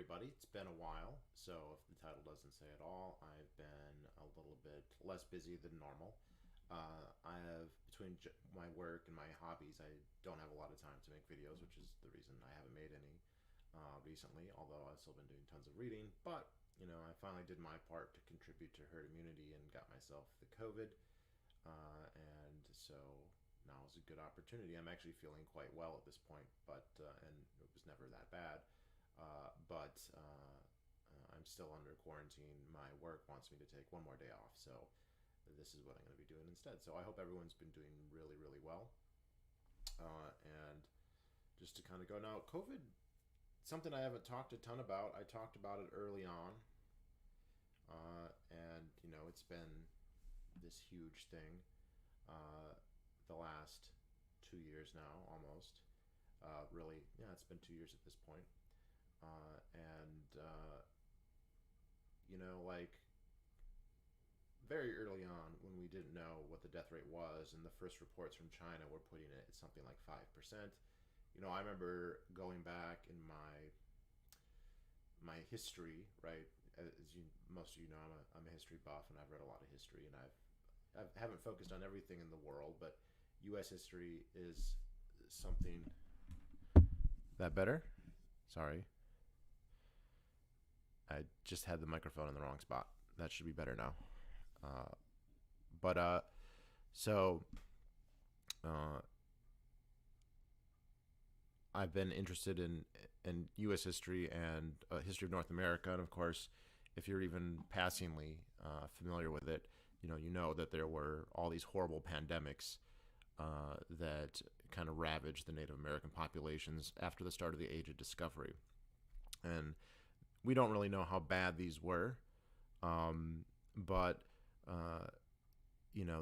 everybody. It's been a while, so if the title doesn't say it all, I've been a little bit less busy than normal. I have, between my work and my hobbies, I don't have a lot of time to make videos, which is the reason I haven't made any recently, although I've still been doing tons of reading. But, I finally did my part to contribute to herd immunity and got myself the COVID. And so now is a good opportunity. I'm actually feeling quite well at this point, and it was never that bad. But I'm still under quarantine. My work wants me to take one more day off, so this is what I'm going to be doing instead. So I hope everyone's been doing really, really well. And just to kind of go now, COVID, something I haven't talked a ton about. I talked about it early on, and it's been this huge thing the last 2 years now, almost. Really, yeah, it's been 2 years at this point. And like very early on, when we didn't know what the death rate was, and the first reports from China were putting it at something like 5%. I remember going back in my history, right? As most of you know, I'm a history buff, and I've read a lot of history, and I haven't focused on everything in the world, but U.S. history is something. That better? Sorry. I just had the microphone in the wrong spot. That should be better now. Uh, but so I've been interested in U.S. history and history of North America, and of course, if you're even passingly familiar with it, you know that there were all these horrible pandemics that kind of ravaged the Native American populations after the start of the Age of Discovery, and we don't really know how bad these were, but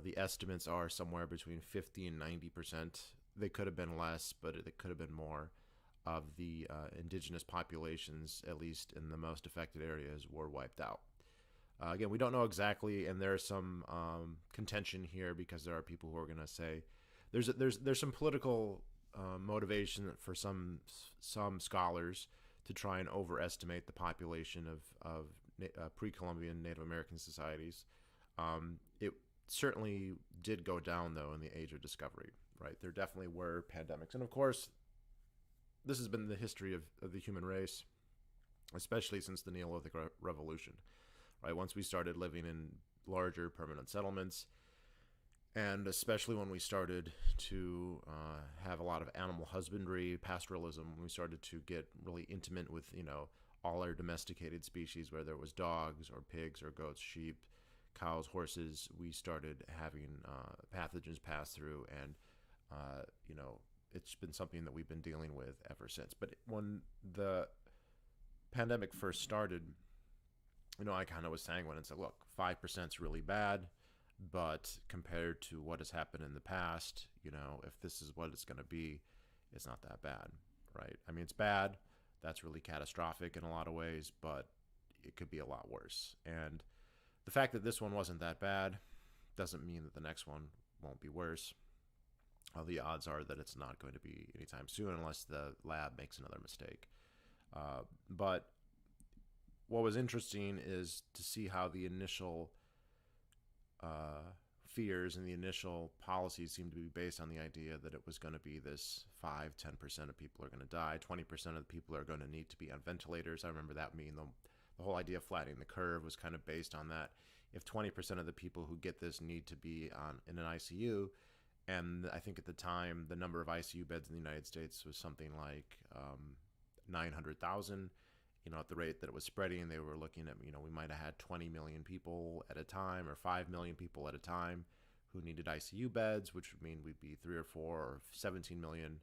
the estimates are somewhere between 50 and 90%. They could have been less, but it could have been more of the indigenous populations, at least in the most affected areas, were wiped out. Again, we don't know exactly, and there's some contention here because there are people who are going to say there's some political motivation for some scholars to try and overestimate the population of pre-Columbian Native American societies. It certainly did go down, though, in the Age of Discovery, right? There definitely were pandemics. And, of course, this has been the history of the human race, especially since the Neolithic Revolution, right? Once we started living in larger permanent settlements, and especially when we started to have a lot of animal husbandry, pastoralism, when we started to get really intimate with, all our domesticated species, whether it was dogs or pigs or goats, sheep, cows, horses, we started having pathogens pass through, and, it's been something that we've been dealing with ever since. But when the pandemic first started, I kind of was sanguine and said, look, 5% is really bad. But compared to what has happened in the past, if this is what it's going to be, it's not that bad, right? I mean, it's bad. That's really catastrophic in a lot of ways, but it could be a lot worse. And the fact that this one wasn't that bad doesn't mean that the next one won't be worse. The odds are that it's not going to be anytime soon unless the lab makes another mistake. But what was interesting is to see how the initial fears and the initial policies seemed to be based on the idea that it was going to be this 5-10% of people are going to die, 20% of the people are going to need to be on ventilators. I remember that being the whole idea of flattening the curve was kind of based on that. If 20% of the people who get this need to be in an ICU, and I think at the time the number of ICU beds in the United States was something like 900,000. At the rate that it was spreading, they were looking at, we might have had 20 million people at a time or 5 million people at a time who needed ICU beds, which would mean we'd be 3 or 4 or 17 million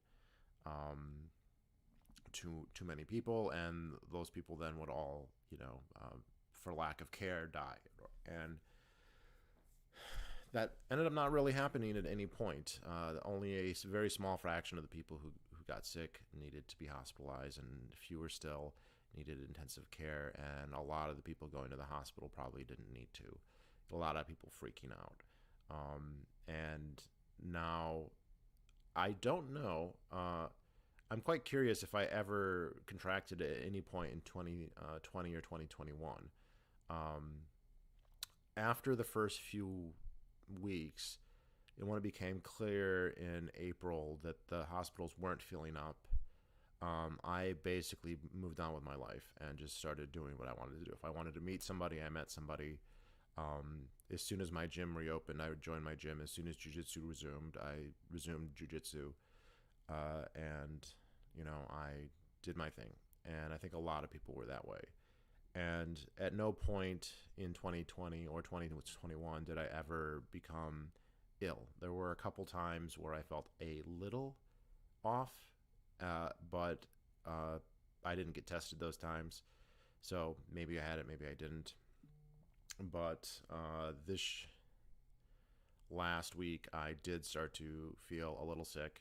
too many people. And those people then would all, for lack of care, die. And that ended up not really happening at any point. Only a very small fraction of the people who got sick needed to be hospitalized, and fewer still needed intensive care, and a lot of the people going to the hospital probably didn't need to. A lot of people freaking out. And now, I don't know. I'm quite curious if I ever contracted it at any point in 2020 or 2021. Um, After the first few weeks, and when it became clear in April that the hospitals weren't filling up, I basically moved on with my life and just started doing what I wanted to do. If I wanted to meet somebody, I met somebody. As soon as my gym reopened, I would join my gym. As soon as jiu-jitsu resumed, I resumed jiu-jitsu. And, I did my thing. And I think a lot of people were that way. And at no point in 2020 or 2021 did I ever become ill. There were a couple times where I felt a little off, but I didn't get tested those times. So maybe I had it, maybe I didn't. But this last week, I did start to feel a little sick,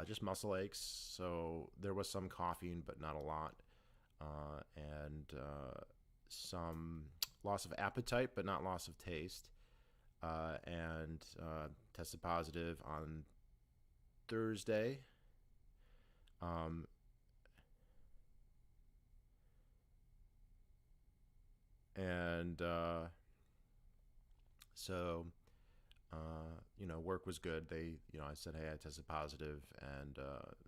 just muscle aches. So there was some coughing, but not a lot, and some loss of appetite, but not loss of taste. And tested positive on Thursday. Um, and so work was good. I said, hey, I tested positive, and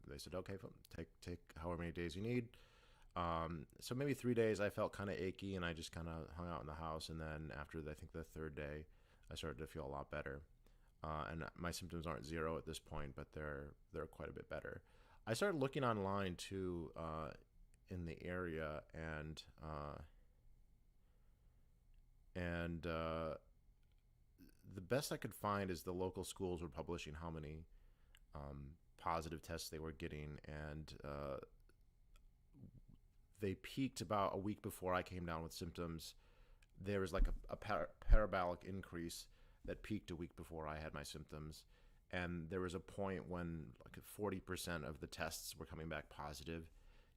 they said, okay, take however many days you need. So maybe 3 days I felt kind of achy, and I just kind of hung out in the house. And then after I think the third day, I started to feel a lot better. And my symptoms aren't zero at this point, but they're quite a bit better. I started looking online too, in the area, and the best I could find is the local schools were publishing how many positive tests they were getting, and they peaked about a week before I came down with symptoms. There was like a parabolic increase that peaked a week before I had my symptoms, and there was a point when like 40% of the tests were coming back positive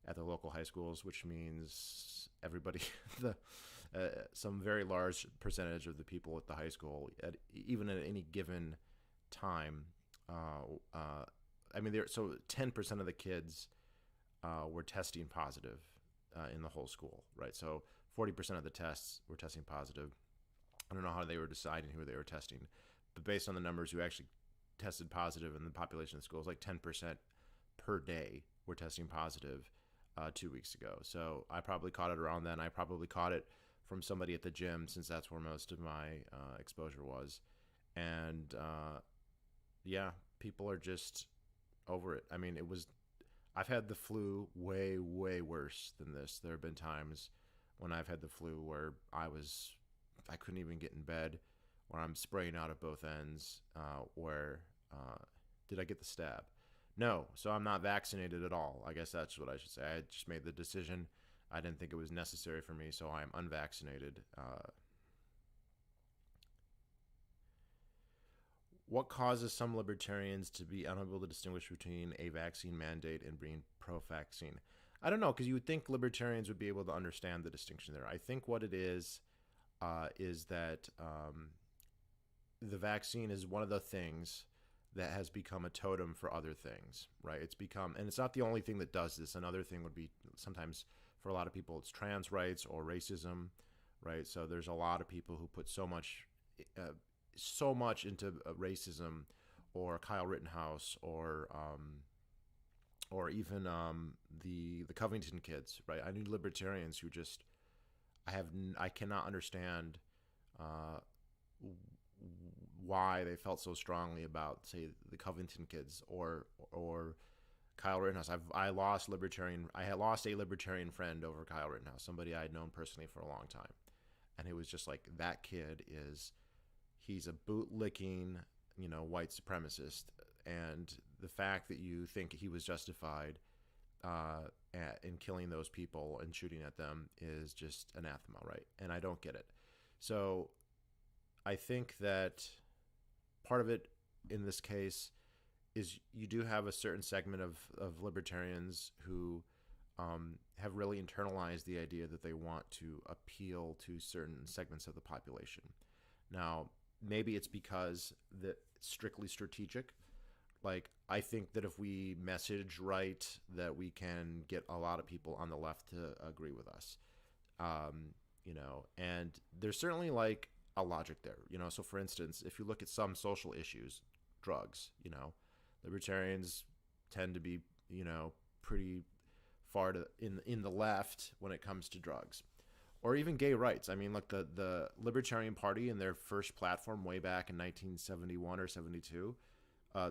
at the local high schools, which means everybody, the some very large percentage of the people at the high school, even at any given time, so 10% of the kids were testing positive in the whole school, right? So 40% of the tests were testing positive. I don't know how they were deciding who they were testing, but based on the numbers who actually tested positive in the population of the schools, like 10% per day were testing positive 2 weeks ago. So I probably caught it around then. I probably caught it from somebody at the gym, since that's where most of my exposure was. And yeah, people are just over it. I mean, I've had the flu way, way worse than this. There have been times when I've had the flu where I couldn't even get in bed, where I'm spraying out at both ends, did I get the stab? No, so I'm not vaccinated at all. I guess that's what I should say. I just made the decision. I didn't think it was necessary for me, so I am unvaccinated. What causes some libertarians to be unable to distinguish between a vaccine mandate and being pro-vaccine? I don't know, because you would think libertarians would be able to understand the distinction there. I think what it is that the vaccine is one of the things that has become a totem for other things, right? It's become, and it's not the only thing that does this. Another thing would be sometimes for a lot of people, it's trans rights or racism, right? So there's a lot of people who put so much into racism, or Kyle Rittenhouse, or even the Covington kids, right? I knew libertarians who just I cannot understand why they felt so strongly about, say, the Covington kids or Kyle Rittenhouse. I had lost a libertarian friend over Kyle Rittenhouse, somebody I had known personally for a long time, and it was just like, that kid he's a bootlicking, white supremacist, and the fact that you think he was justified in killing those people and shooting at them is just anathema, right? And I don't get it. So I think that part of it in this case is you do have a certain segment of libertarians who have really internalized the idea that they want to appeal to certain segments of the population. Now, maybe it's because that it's strictly strategic, like I think that if we message right, that we can get a lot of people on the left to agree with us. And there's certainly like a logic there. So for instance, if you look at some social issues, drugs, libertarians tend to be, pretty far in the left when it comes to drugs, or even gay rights. I mean, like the Libertarian Party in their first platform way back in 1971 or 72,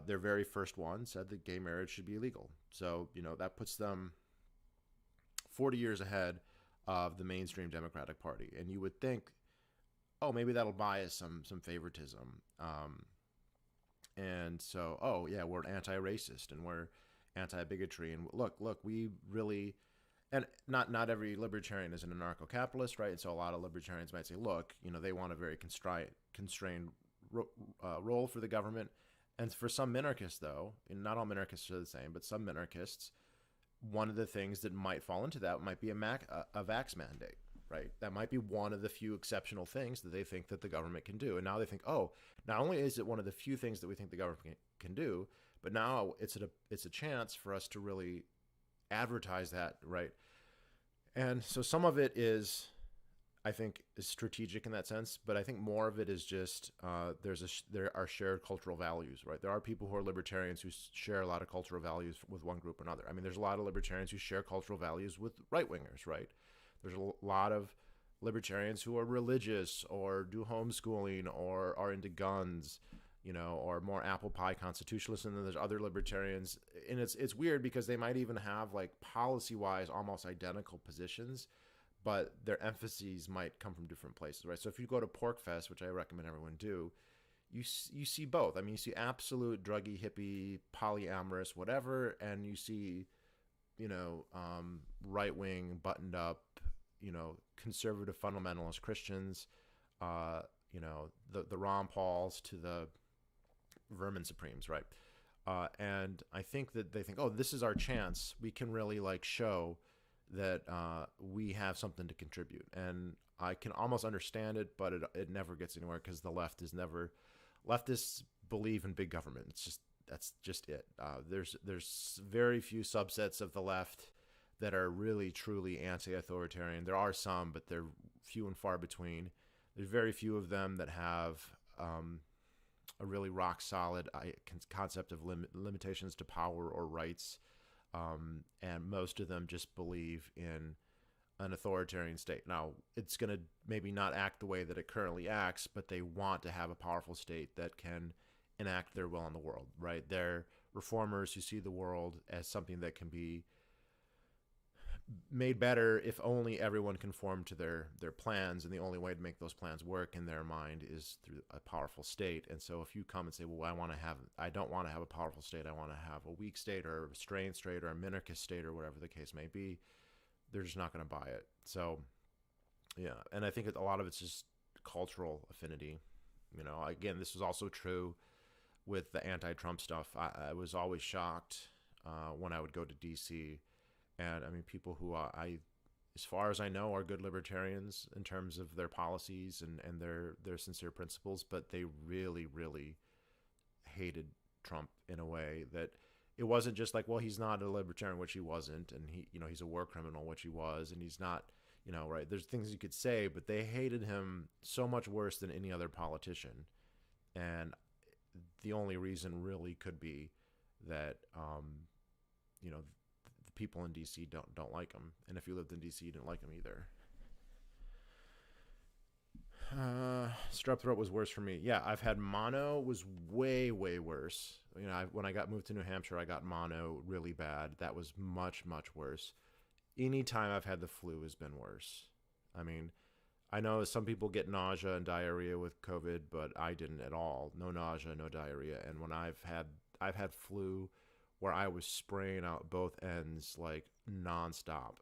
their very first one said that gay marriage should be illegal. So, that puts them 40 years ahead of the mainstream Democratic Party. And you would think, oh, maybe that'll buy us some favoritism. And so, oh, yeah, we're anti-racist and we're anti-bigotry. And look, we really, and not every libertarian is an anarcho-capitalist, right? And so a lot of libertarians might say, look, they want a very constrained role for the government. And for some minarchists, though, and not all minarchists are the same, but some minarchists, one of the things that might fall into that might be a vax mandate, right? That might be one of the few exceptional things that they think that the government can do. And now they think, oh, not only is it one of the few things that we think the government can do, but now it's a chance for us to really advertise that, right? And so some of it is, I think, is strategic in that sense, but I think more of it is just there are shared cultural values, right? There are people who are libertarians who share a lot of cultural values with one group or another. I mean, there's a lot of libertarians who share cultural values with right-wingers, right? There's a lot of libertarians who are religious or do homeschooling or are into guns, or more apple pie constitutionalists. And then there's other libertarians, and it's weird because they might even have like policy-wise almost identical positions, but their emphases might come from different places, right? So if you go to Pork Fest, which I recommend everyone do, you see both. I mean, you see absolute druggy, hippie, polyamorous, whatever, and you see, right-wing, buttoned-up, conservative fundamentalist Christians, the Ron Pauls to the Vermin Supremes, right? And I think that they think, oh, this is our chance. We can really like show that we have something to contribute. And I can almost understand it, but it never gets anywhere because leftists believe in big government. That's just it. There's very few subsets of the left that are really truly anti-authoritarian. There are some, but they're few and far between. There's very few of them that have a really rock solid concept of limitations to power or rights. And most of them just believe in an authoritarian state. Now, it's going to maybe not act the way that it currently acts, but they want to have a powerful state that can enact their will on the world, right? They're reformers who see the world as something that can be made better if only everyone conformed to their plans, and the only way to make those plans work in their mind is through a powerful state. And so if you come and say, well, I don't want to have a powerful state, I want to have a weak state or a restrained state or a minarchist state or whatever the case may be, they're just not going to buy it. So yeah, and I think a lot of it's just cultural affinity. Again, this was also true with the anti-Trump stuff. I was always shocked when I would go to DC. And I mean, people who as far as I know, are good libertarians in terms of their policies and their sincere principles, but they really, really hated Trump in a way that it wasn't just like, well, he's not a libertarian, which he wasn't, and he's a war criminal, which he was, and he's not, right. There's things you could say, but they hated him so much worse than any other politician, and the only reason really could be that, people in DC don't like him, and if you lived in DC, you didn't like him either. Strep throat was worse for me. Yeah, I've had mono, was way worse. When I moved to New Hampshire, I got mono really bad. That was much worse. Anytime I've had the flu has been worse. I mean, I know some people get nausea and diarrhea with COVID, but I didn't at all. No nausea, no diarrhea. And when I've had flu where I was spraying out both ends like nonstop.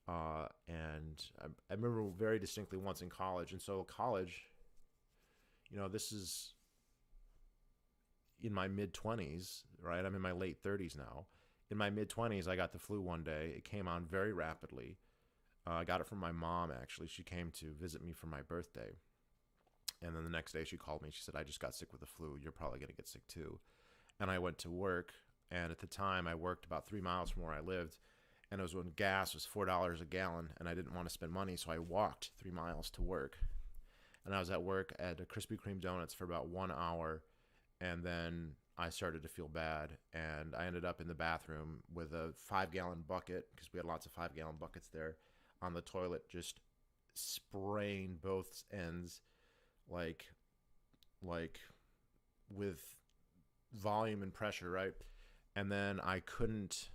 And I remember very distinctly once in college. And so college, this is in my mid-20s, right? I'm in my late 30s now. In my mid-20s, I got the flu one day. It came on very rapidly. I got it from my mom, actually. She came to visit me for my birthday. And then the next day she called me. She said, I just got sick with the flu. You're probably going to get sick too. and I went to work. And at the time, I worked about 3 miles from where I lived, and it was when gas was $4 a gallon, and I didn't want to spend money, so I walked 3 miles to work. And I was at work at a Krispy Kreme donuts for about 1 hour, and then I started to feel bad, and I ended up in the bathroom with a 5 gallon bucket, because we had lots of 5 gallon buckets there, on the toilet, just spraying both ends, like with volume and pressure, right? And then I couldn't.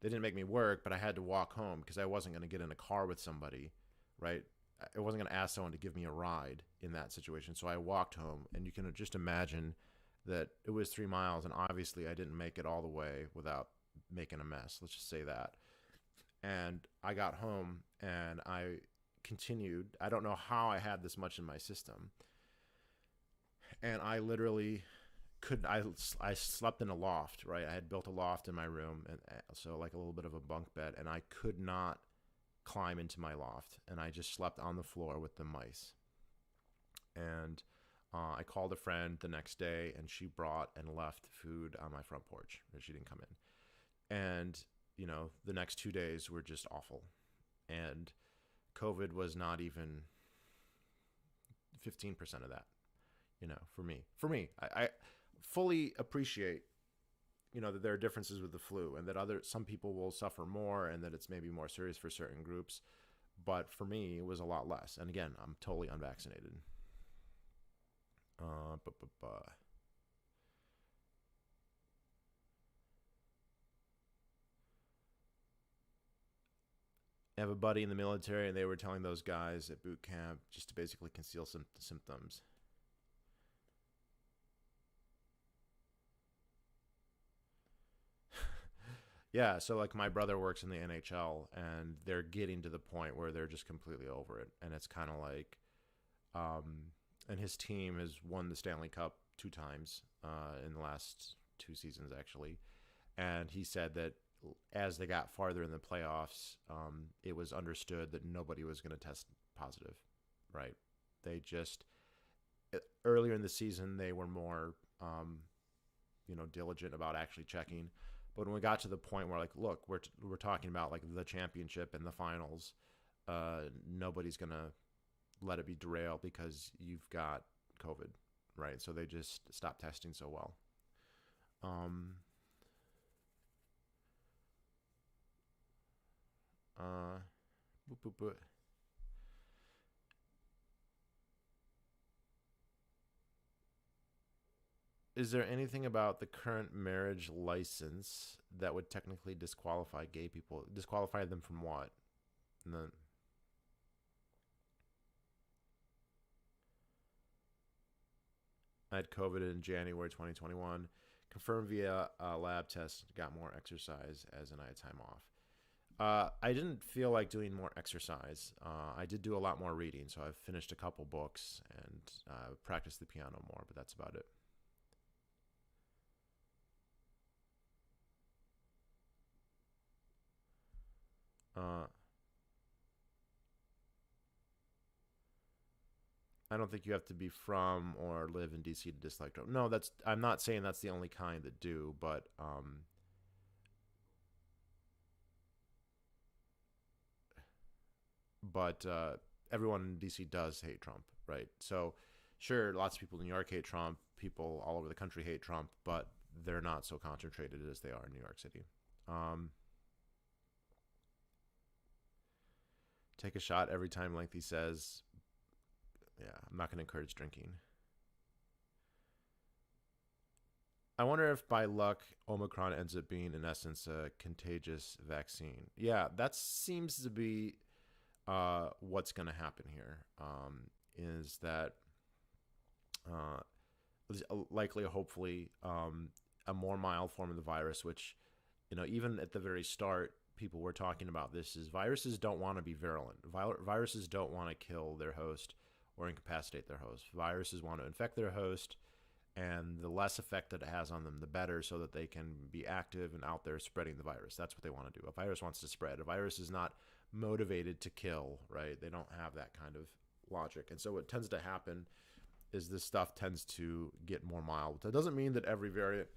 They didn't make me work, but I had to walk home because I wasn't going to get in a car with somebody, right? I wasn't going to ask someone to give me a ride in that situation. So I walked home, and you can just imagine that it was 3 miles, and obviously I didn't make it all the way without making a mess. Let's just say that. And I got home, and I continued. I don't know how I had this much in my system. And I literally couldn't. I slept in a loft, right? I had built a loft in my room, and so like a little bit of a bunk bed, and I could not climb into my loft, and I just slept on the floor with the mice. And I called a friend the next day, and she brought and left food on my front porch. She didn't come in, and the next 2 days were just awful, and COVID was not even 15% of that. For me, I fully appreciate, that there are differences with the flu, and that some people will suffer more, and that it's maybe more serious for certain groups. But for me, it was a lot less. And again, I'm totally unvaccinated. I have a buddy in the military, and they were telling those guys at boot camp just to basically conceal some symptoms. Yeah, so like my brother works in the NHL, and they're getting to the point where they're just completely over it, and it's kind of like, and his team has won the Stanley Cup 2 times in the last 2 seasons actually, and he said that as they got farther in the playoffs, it was understood that nobody was going to test positive, right? They just earlier in the season they were more, diligent about actually checking. But when we got to the point where, like, look, we're talking about like the championship and the finals, nobody's gonna let it be derailed because you've got COVID, right? So they just stopped testing so well. Um, uh, boop, boop, boop. Is there anything about the current marriage license that would technically disqualify gay people? Disqualify them from what? And then, I had COVID in January 2021. Confirmed via lab test. Got more exercise as in I had time off. I didn't feel like doing more exercise. I did do a lot more reading, so I've finished a couple books and practiced the piano more, but that's about it. Uh, I don't think you have to be from or live in DC to dislike Trump. No, I'm not saying that's the only kind that do, but everyone in DC does hate Trump, right? So, sure, lots of people in New York hate Trump. People all over the country hate Trump, but they're not so concentrated as they are in New York City. Um, Take a shot every time Lengthy says, yeah, I'm not going to encourage drinking. I wonder if by luck Omicron ends up being in essence a contagious vaccine. Yeah, that seems to be what's going to happen here. Is that uh, likely, hopefully, a more mild form of the virus, which, even at the very start, people were talking about this is viruses don't want to be virulent. Viruses don't want to kill their host or incapacitate their host. Viruses want to infect their host, and the less effect that it has on them, the better, so that they can be active and out there spreading the virus. That's what they want to do. A virus wants to spread. A virus is not motivated to kill, right? They don't have that kind of logic. And so what tends to happen is this stuff tends to get more mild. That doesn't mean that every variant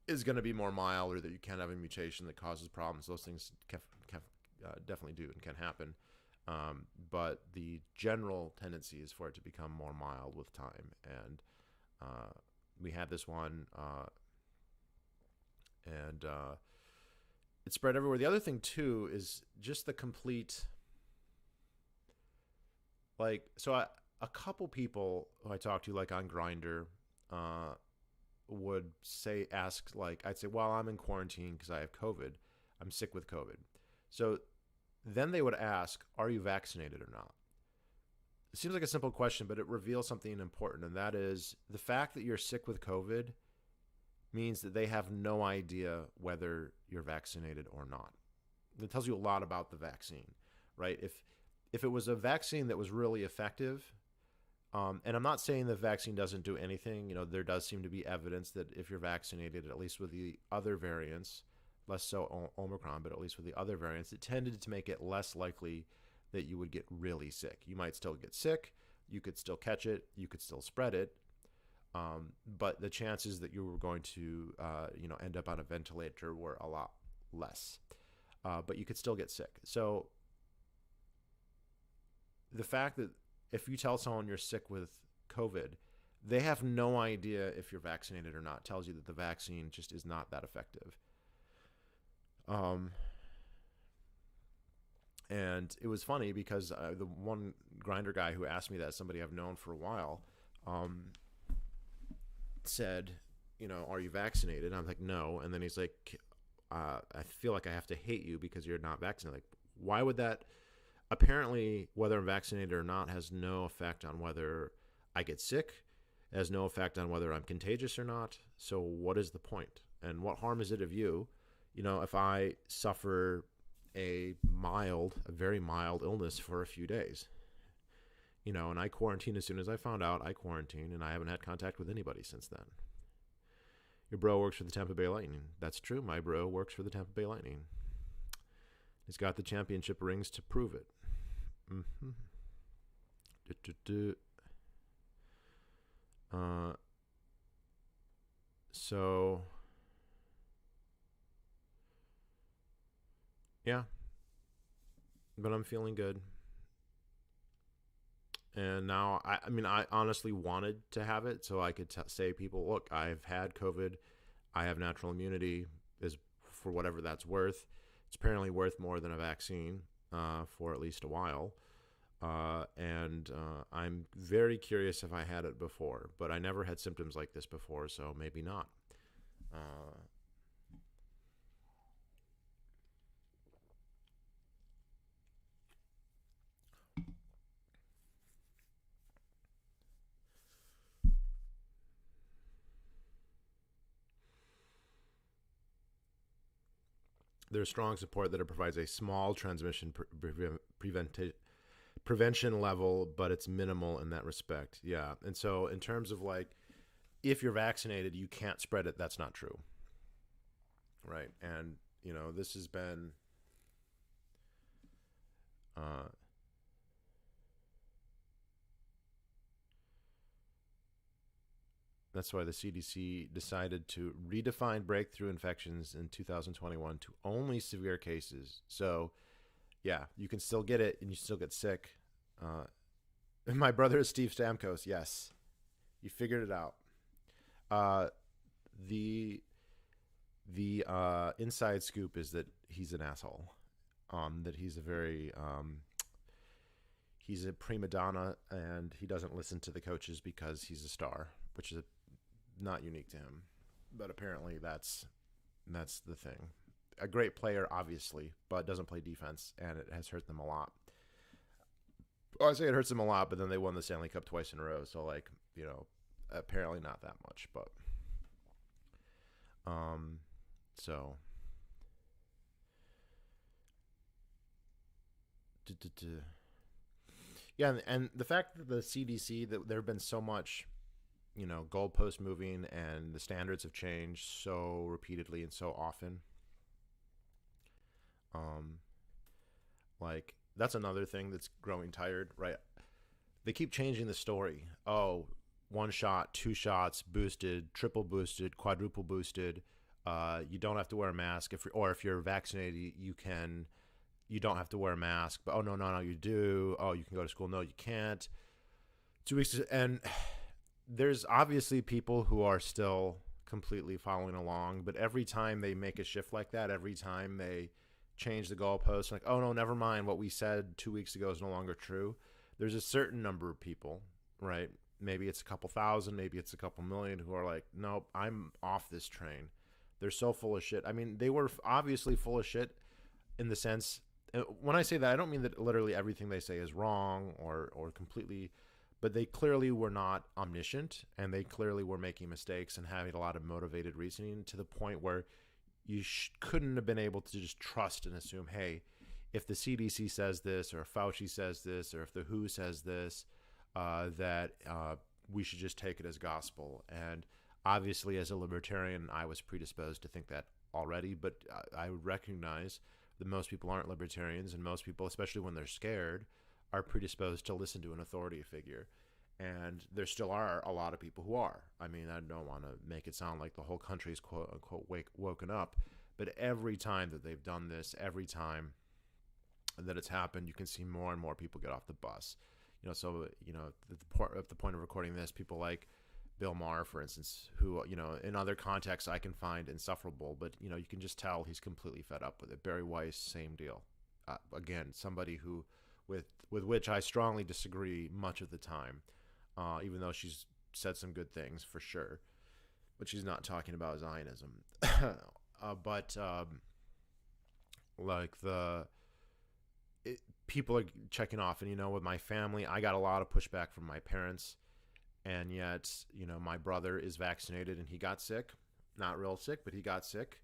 is going to be more mild or that you can't have a mutation that causes problems. Those things definitely do and can happen. But the general tendency is for it to become more mild with time. And we had this one, and it spread everywhere. The other thing, too, is just the complete, like, so a couple people who I talked to, like on Grindr, would ask, like, I'd say, well, I'm in quarantine because I have COVID. I'm sick with COVID. So then they would ask, are you vaccinated or not? It seems like a simple question, but it reveals something important, and that is the fact that you're sick with COVID means that they have no idea whether you're vaccinated or not. It tells you a lot about the vaccine, right? If it was a vaccine that was really effective, and I'm not saying the vaccine doesn't do anything. You know, there does seem to be evidence that if you're vaccinated, at least with the other variants, less so Omicron, but at least with the other variants, it tended to make it less likely that you would get really sick. You might still get sick. You could still catch it. You could still spread it. But the chances that you were going to, end up on a ventilator were a lot less. But you could still get sick. So the fact that if you tell someone you're sick with COVID, they have no idea if you're vaccinated or not. Tells you that the vaccine just is not that effective. And it was funny because the one Grindr guy who asked me that, somebody I've known for a while, said, are you vaccinated? And I'm like, no. And then he's like, I feel like I have to hate you because you're not vaccinated. Like, why would that? Apparently, whether I'm vaccinated or not has no effect on whether I get sick, has no effect on whether I'm contagious or not. So what is the point? And what harm is it of you? If I suffer a very mild illness for a few days, and I quarantine as soon as I found out, I quarantined, and I haven't had contact with anybody since then. Your bro works for the Tampa Bay Lightning. That's true. My bro works for the Tampa Bay Lightning. He's got the championship rings to prove it. Mm-hmm. So, yeah. But I'm feeling good. And now, I honestly wanted to have it so I could say to people, look, I've had COVID. I have natural immunity, is for whatever that's worth. It's apparently worth more than a vaccine for at least a while. And I'm very curious if I had it before, but I never had symptoms like this before, so maybe not. There's strong support that it provides a small transmission prevention level, but it's minimal in that respect. Yeah. And so in terms of like, if you're vaccinated, you can't spread it. That's not true. Right. And, this has been, that's why the CDC decided to redefine breakthrough infections in 2021 to only severe cases. So, yeah, you can still get it and you still get sick. My brother is Steve Stamkos. Yes, you figured it out. The inside scoop is that he's an asshole. That he's he's a prima donna and he doesn't listen to the coaches because he's a star, which is not unique to him, but apparently that's the thing. A great player, obviously, but doesn't play defense, and it has hurt them a lot. Well, I say it hurts them a lot, but then they won the Stanley Cup twice in a row, so apparently not that much, but so yeah, and the fact that the CDC, that there have been so much goalpost moving and the standards have changed so repeatedly and so often. Like, that's another thing that's growing tired, right? they keep changing the story. Oh, one shot, two shots, boosted, triple boosted, quadruple boosted. You don't have to wear a mask if you're vaccinated, you don't have to wear a mask. But oh no, you do. Oh, you can go to school. No, you can't. 2 weeks and there's obviously people who are still completely following along, but every time they make a shift like that, every time they change the goalposts, like, oh no, never mind, what we said 2 weeks ago is no longer true. There's a certain number of people, right? Maybe it's a couple thousand, maybe it's a couple million, who are like, nope, I'm off this train. They're so full of shit. I mean, they were obviously full of shit in the sense, when I say that, I don't mean that literally everything they say is wrong or completely, but they clearly were not omniscient, and they clearly were making mistakes and having a lot of motivated reasoning to the point where you couldn't have been able to just trust and assume, hey, if the CDC says this, or if Fauci says this, or if the WHO says this, that we should just take it as gospel. And obviously, as a libertarian, I was predisposed to think that already, but I would recognize that most people aren't libertarians, and most people, especially when they're scared, are predisposed to listen to an authority figure. And there still are a lot of people who are. I mean, I don't want to make it sound like the whole country's quote unquote woken up, but every time that they've done this, every time that it's happened, you can see more and more people get off the bus. So at the point of recording this, people like Bill Maher, for instance, who, in other contexts I can find insufferable, but, you can just tell he's completely fed up with it. Barry Weiss, same deal. Again, somebody who, with which I strongly disagree much of the time, even though she's said some good things for sure, but she's not talking about Zionism. People are checking off, and with my family, I got a lot of pushback from my parents, and yet my brother is vaccinated and he got sick, not real sick, but he got sick.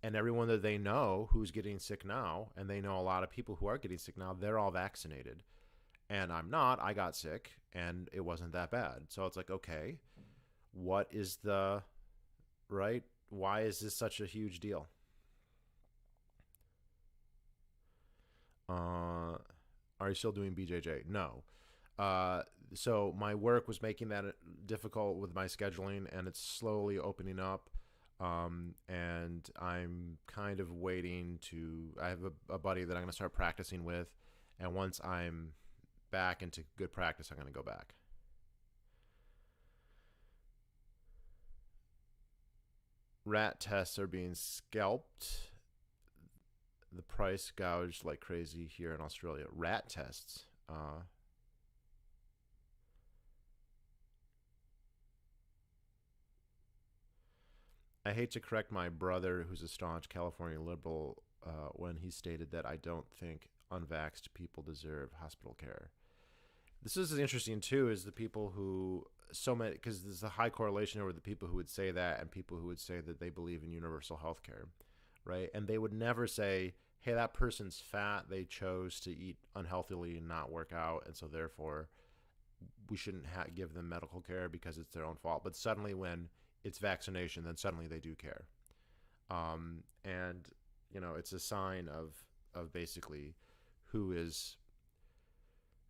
And everyone that they know who's getting sick now, and they know a lot of people who are getting sick now, they're all vaccinated. And I'm not. I got sick, and it wasn't that bad. So it's like, okay, what is right? Why is this such a huge deal? Are you still doing BJJ? No. So my work was making that difficult with my scheduling, and it's slowly opening up. And I'm kind of waiting I have a buddy that I'm going to start practicing with. And once I'm back into good practice, I'm going to go back. Rat tests are being scalped. The price gouged like crazy here in Australia. Rat tests. I hate to correct my brother, who's a staunch California liberal, when he stated that I don't think unvaxxed people deserve hospital care. This is interesting too, is the people who because there's a high correlation over the people who would say that and people who would say that they believe in universal health care, right? And they would never say, hey, that person's fat, they chose to eat unhealthily and not work out, and so therefore we shouldn't give them medical care because it's their own fault. But suddenly when it's vaccination, then suddenly they do care. And it's a sign of basically who is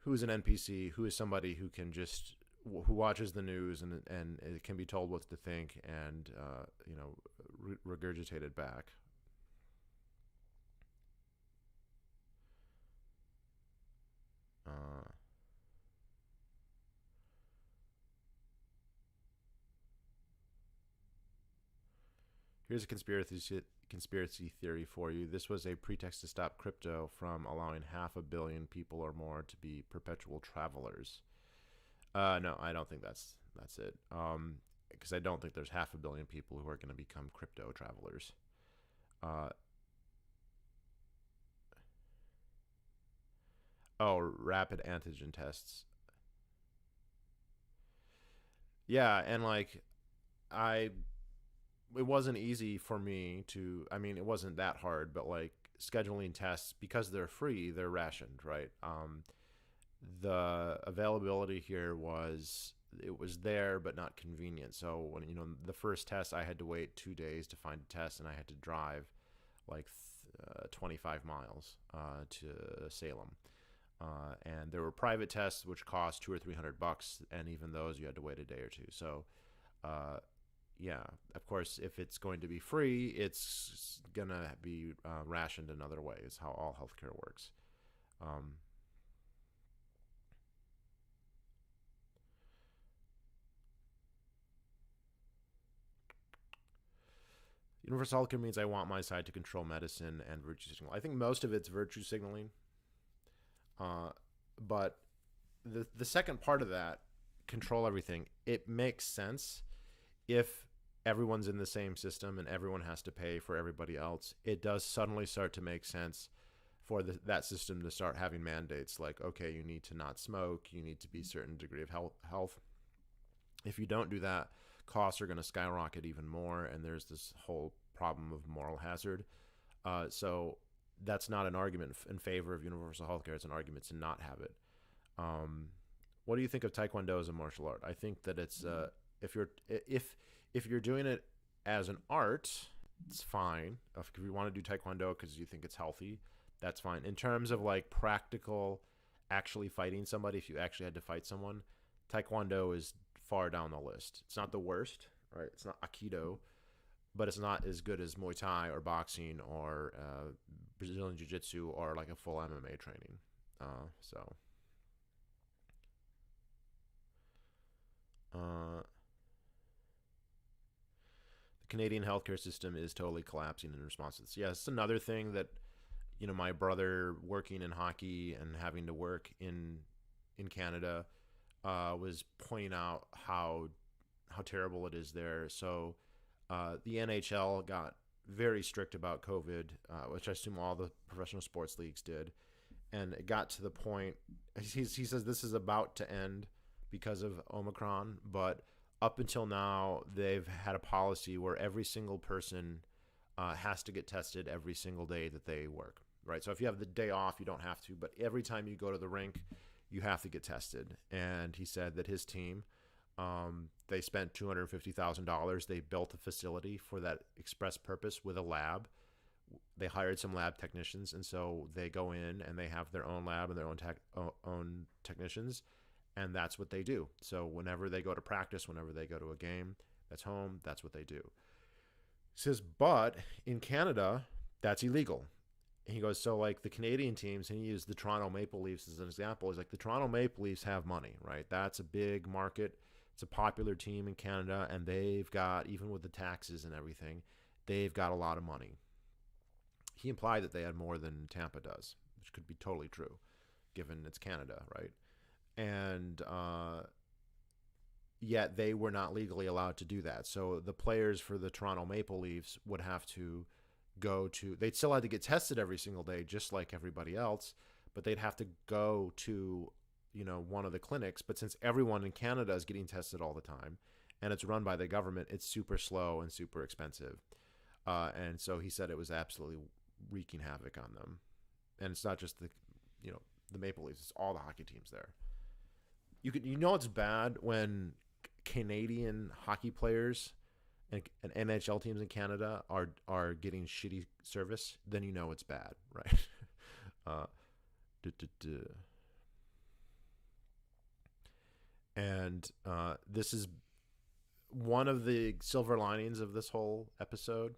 an NPC, who is somebody who watches the news and it can be told what to think and regurgitate it back. Here's a conspiracy theory for you. This was a pretext to stop crypto from allowing 500 million people or more to be perpetual travelers. No, I don't think that's it. Because I don't think there's 500 million people who are going to become crypto travelers. Rapid antigen tests. Yeah, and it wasn't easy for me it wasn't that hard, but scheduling tests, because they're free, they're rationed, right? The availability here was there, but not convenient. So when, the first test, I had to wait 2 days to find a test, and I had to drive 25 miles to Salem. And there were private tests which cost $200 or $300, and even those you had to wait a day or two. So, yeah, of course, if it's going to be free, it's gonna be rationed another way. Is how all healthcare works. Um, Universal healthcare means I want my side to control medicine and virtue signaling. I think most of it's virtue signaling, uh, but the second part of that, control everything, it makes sense if everyone's in the same system and everyone has to pay for everybody else. It does suddenly start to make sense for that system to start having mandates like, okay, you need to not smoke, you need to be a certain degree of health. If you don't do that, costs are going to skyrocket even more, and there's this whole problem of moral hazard. So that's not an argument in favor of universal healthcare. It's an argument to not have it. Um, what do you think of Taekwondo as a martial art? I think that it's if you're doing it as an art, it's fine. If you want to do Taekwondo because you think it's healthy, that's fine. In terms of like practical, actually fighting somebody, if you actually had to fight someone, Taekwondo is far down the list. It's not the worst, right? It's not Aikido, but it's not as good as Muay Thai or boxing or Brazilian Jiu Jitsu or like a full MMA training. So, the Canadian healthcare system is totally collapsing in response to this. Yeah, it's another thing that my brother working in hockey and having to work in Canada was pointing out how terrible it is there. So the NHL got very strict about COVID, which I assume all the professional sports leagues did, and it got to the point. He says this is about to end because of Omicron, but up until now they've had a policy where every single person has to get tested every single day that they work. Right. So if you have the day off, you don't have to, but every time you go to the rink, you have to get tested. And he said that his team, they spent $250,000. They built a facility for that express purpose with a lab. They hired some lab technicians, and so they go in and they have their own lab and their own technicians, and that's what they do. So whenever they go to practice, whenever they go to a game that's home, that's what they do. He says, but in Canada, that's illegal. He goes, so like the Canadian teams, and he used the Toronto Maple Leafs as an example. He's like, the Toronto Maple Leafs have money, right? That's a big market. It's a popular team in Canada, and they've got, even with the taxes and everything, they've got a lot of money. He implied that they had more than Tampa does, which could be totally true, given it's Canada, right? And yet they were not legally allowed to do that. So the players for the Toronto Maple Leafs would have to they'd still have to get tested every single day, just like everybody else, but they'd have to go to, one of the clinics. But since everyone in Canada is getting tested all the time and it's run by the government, it's super slow and super expensive. And so he said it was absolutely wreaking havoc on them. And it's not just the Maple Leafs, it's all the hockey teams there. It's bad when Canadian hockey players and NHL teams in Canada are getting shitty service, then it's bad, right? And this is one of the silver linings of this whole episode,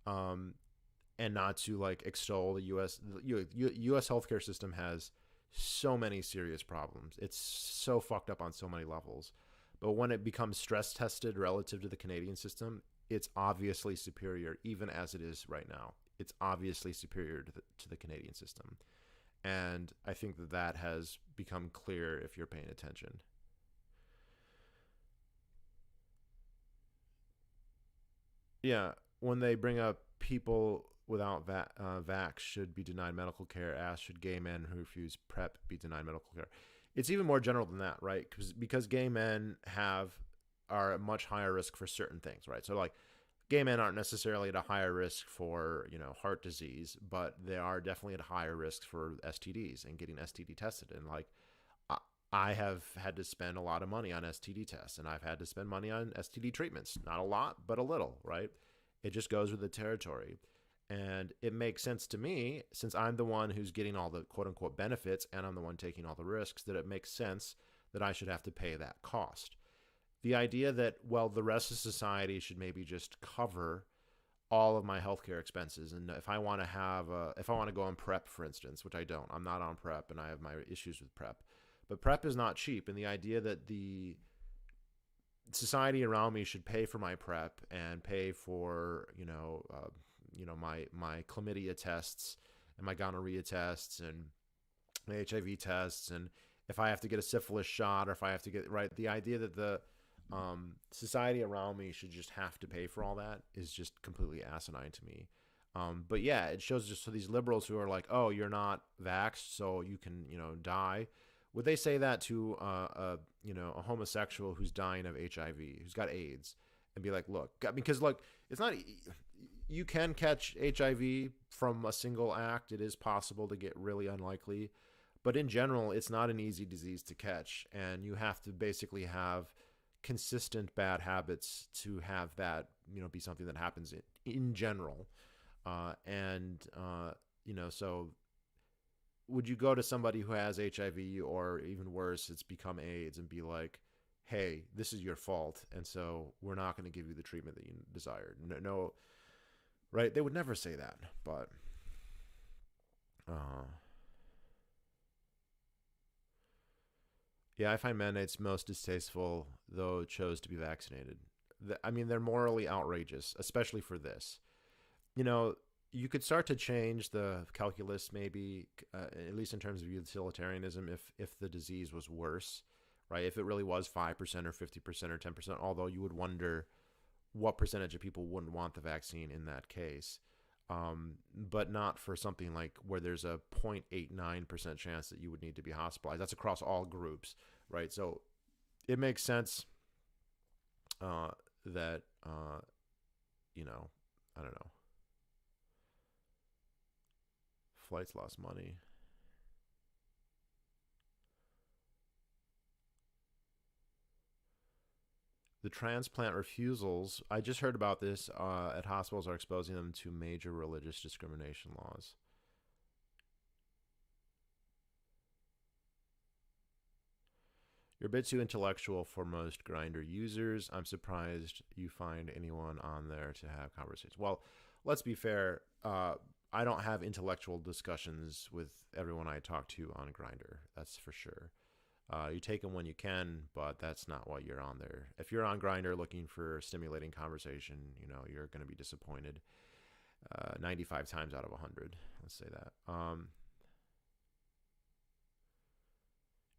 and not to like extol the U.S. U.S. healthcare system has so many serious problems. It's so fucked up on so many levels. But when it becomes stress tested relative to the Canadian system, it's obviously superior, even as it is right now. It's obviously superior to the Canadian system. And I think that has become clear if you're paying attention. Yeah, when they bring up people without vax should be denied medical care, as should gay men who refuse PrEP be denied medical care. It's even more general than that, right? Because gay men are at much higher risk for certain things, right? So like gay men aren't necessarily at a higher risk for, heart disease, but they are definitely at a higher risk for STDs and getting STD tested. And like I have had to spend a lot of money on STD tests, and I've had to spend money on STD treatments. Not a lot, but a little, right? It just goes with the territory. And it makes sense to me, since I'm the one who's getting all the quote unquote benefits and I'm the one taking all the risks, that it makes sense that I should have to pay that cost. The idea that, well, the rest of society should maybe just cover all of my healthcare expenses. And if I want to if I want to go on PrEP, for instance, which I don't, I'm not on PrEP and I have my issues with PrEP, but PrEP is not cheap. And the idea that the society around me should pay for my PrEP and pay for, my chlamydia tests and my gonorrhea tests and my HIV tests, and if I have to get a syphilis shot or if I have to get right, the idea that the society around me should just have to pay for all that is just completely asinine to me. But yeah, it shows just so these liberals who are like, oh, you're not vaxxed, so you can, die. Would they say that to a homosexual who's dying of HIV, who's got AIDS, and be like, look, because look, it's not. You can catch HIV from a single act. It is possible to get really unlikely, but in general, it's not an easy disease to catch, and you have to basically have consistent bad habits to have that, be something that happens in general. So would you go to somebody who has HIV, or even worse, it's become AIDS, and be like, hey, this is your fault, and so we're not going to give you the treatment that you desired? No, right? They would never say that, but yeah, I find mandates most distasteful, though chose to be vaccinated. I mean, they're morally outrageous, especially for this. You could start to change the calculus, maybe, at least in terms of utilitarianism, if the disease was worse, right? If it really was 5% or 50% or 10%, although you would wonder what percentage of people wouldn't want the vaccine in that case. But not for something like where there's a 0.89% chance that you would need to be hospitalized. That's across all groups, right? So it makes sense that, I don't know. Flights lost money. The transplant refusals, I just heard about this, at hospitals are exposing them to major religious discrimination laws. You're a bit too intellectual for most Grindr users. I'm surprised you find anyone on there to have conversations. Well, let's be fair. I don't have intellectual discussions with everyone I talk to on Grindr. That's for sure. You take them when you can, but that's not what you're on there. If you're on Grindr looking for stimulating conversation, you're going to be disappointed 95 times out of 100. Let's say that.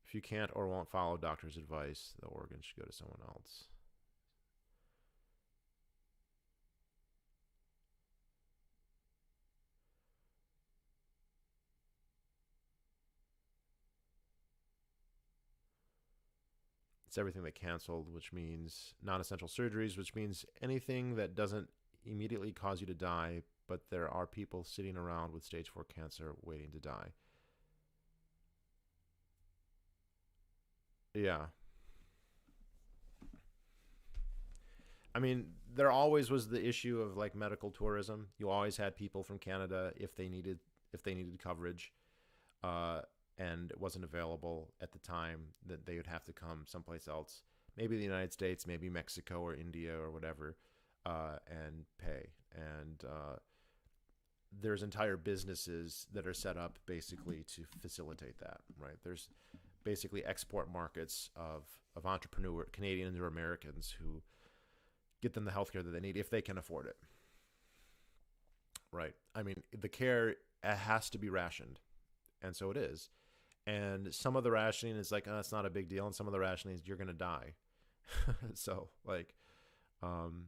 If you can't or won't follow doctor's advice, the organ should go to someone else. It's everything they canceled, which means non-essential surgeries, which means anything that doesn't immediately cause you to die, but there are people sitting around with stage 4 cancer waiting to die. Yeah. I mean, there always was the issue of like medical tourism. You always had people from Canada, if they needed coverage, uh, and it wasn't available at the time, that they would have to come someplace else, maybe the United States, maybe Mexico or India or whatever, and pay. And there's entire businesses that are set up basically to facilitate that. Right? There's basically export markets of Canadians or Americans who get them the healthcare that they need if they can afford it. Right? I mean, the care has to be rationed, and so it is. And some of the rationing is like, oh, it's not a big deal, and some of the rationing is you're gonna die. So like, um,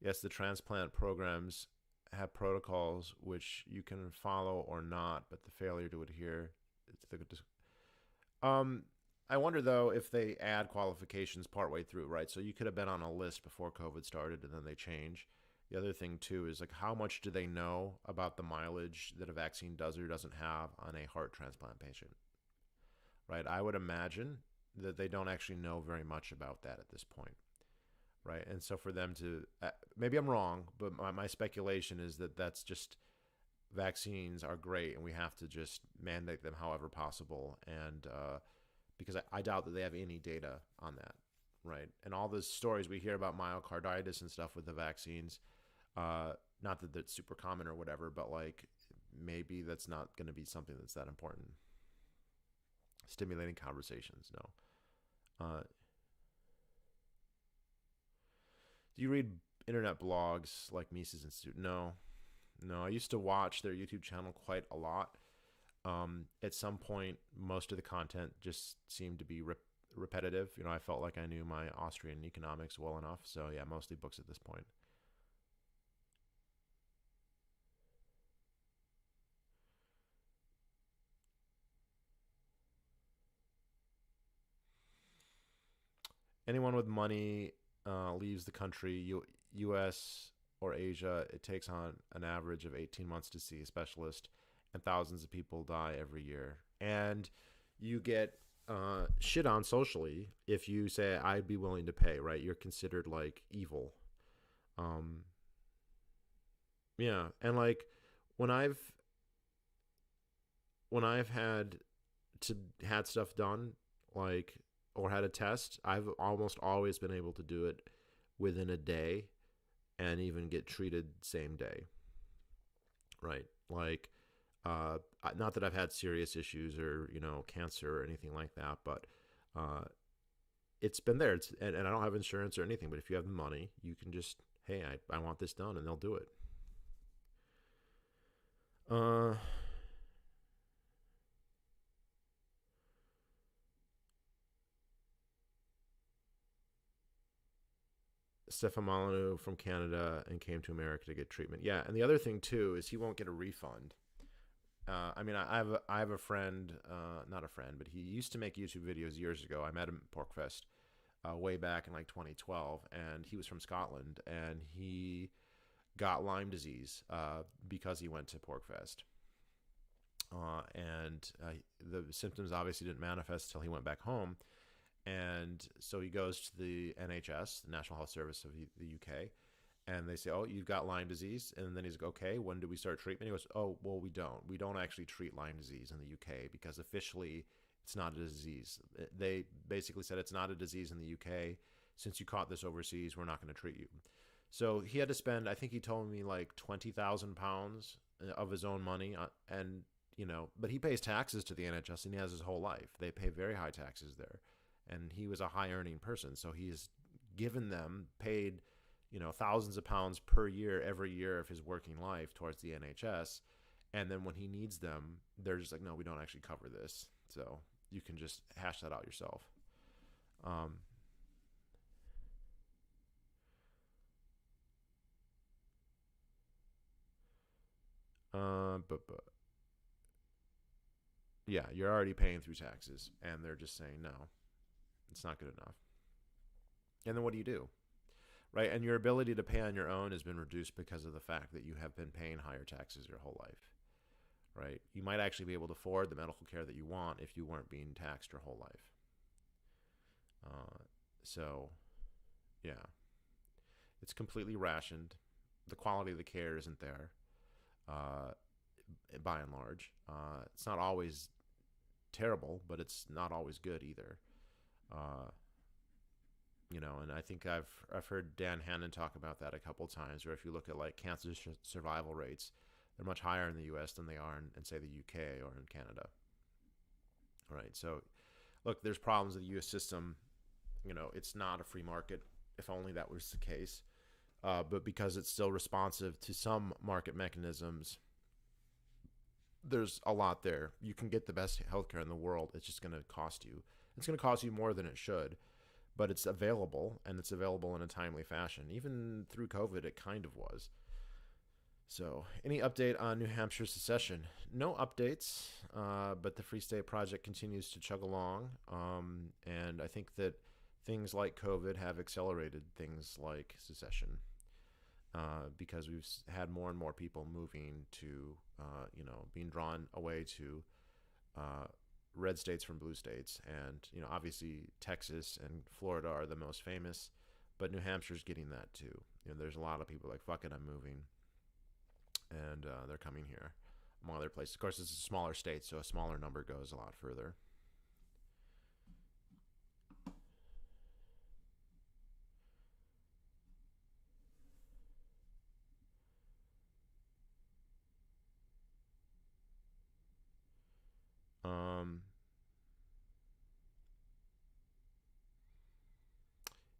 yes, the transplant programs have protocols which you can follow or not, but the failure to adhere, um, I wonder though if they add qualifications partway through, right? So you could have been on a list before COVID started, and then they change. The other thing too is like, how much do they know about the mileage that a vaccine does or doesn't have on a heart transplant patient, right? I would imagine. that they don't actually know very much about that at this point, right? And so for them to, maybe I'm wrong, but my speculation is that that's just, vaccines are great and we have to just mandate them however possible. And because I doubt that they have any data on that, right? And all the stories we hear about myocarditis and stuff with the vaccines, not that that's super common or whatever, but like maybe that's not going to be something that's that important. Stimulating conversations, no. Do you read internet blogs like Mises Institute? No, no. I used to watch their YouTube channel quite a lot. At some point, most of the content just seemed to be repetitive. You know, I felt like I knew my Austrian economics well enough. So yeah, mostly books at this point. Anyone with money leaves the country, U.S. or Asia. It takes on an average of 18 months to see a specialist, and thousands of people die every year. And you get shit on socially if you say I'd be willing to pay. Right? You're considered like evil. Um, yeah, and like when I've had stuff done, like, or had a test, I've almost always been able to do it within a day and even get treated same day. Right? Like, not that I've had serious issues or, cancer or anything like that, but uh, it's been there. And I don't have insurance or anything, but if you have the money, you can just, hey, I want this done, and they'll do it. Uh, Stefan Molyneux from Canada and came to America to get treatment. Yeah, and the other thing too is he won't get a refund. I mean, I have a friend, not a friend, but he used to make YouTube videos years ago. I met him at PorkFest way back in like 2012, and he was from Scotland, and he got Lyme disease because he went to PorkFest. And the symptoms obviously didn't manifest until he went back home. And so he goes to the NHS, the National Health Service of the UK, and they say, "Oh, you've got Lyme disease." And then he's like, "Okay, when do we start treatment?" He goes, "Oh, well, we don't. We don't actually treat Lyme disease in the UK because officially it's not a disease. They basically said it's not a disease in the UK. Since you caught this overseas, we're not going to treat you." So he had to spend, I think he told me like £20,000 of his own money, and but he pays taxes to the NHS, and he has his whole life. They pay very high taxes there, and he was a high earning person, so he's given them paid thousands of pounds per year every year of his working life towards the NHS. And then when he needs them, they're just like, no, we don't actually cover this, so you can just hash that out yourself. um, but yeah, you're already paying through taxes, and they're just saying no, it's not good enough. And then what do you do? Right? And your ability to pay on your own has been reduced because of the fact that you have been paying higher taxes your whole life. Right? You might actually be able to afford the medical care that you want if you weren't being taxed your whole life. So, yeah, it's completely rationed. The quality of the care isn't there, uh, by and large. It's not always terrible, but it's not always good either. Uh, and I think I've heard Dan Hannon talk about that a couple times. Where if you look at like cancer survival rates, they're much higher in the U.S. than they are in say the U.K. or in Canada. Right. So, look, there's problems with the U.S. system. It's not a free market. If only that was the case. But because it's still responsive to some market mechanisms, there's a lot there. You can get the best healthcare in the world. It's just going to cost you. It's going to cost you more than it should, but it's available, and it's available in a timely fashion. Even through COVID, it kind of was. So, any update on New Hampshire secession? No updates, but the Free State Project continues to chug along, and I think that things like COVID have accelerated things like secession, because we've had more and more people moving to, being drawn away to red states from blue states, and obviously Texas and Florida are the most famous, but New Hampshire's getting that too. There's a lot of people like, fuck it, I'm moving, and they're coming here, among other places. Of course, it's a smaller state, so a smaller number goes a lot further. Um,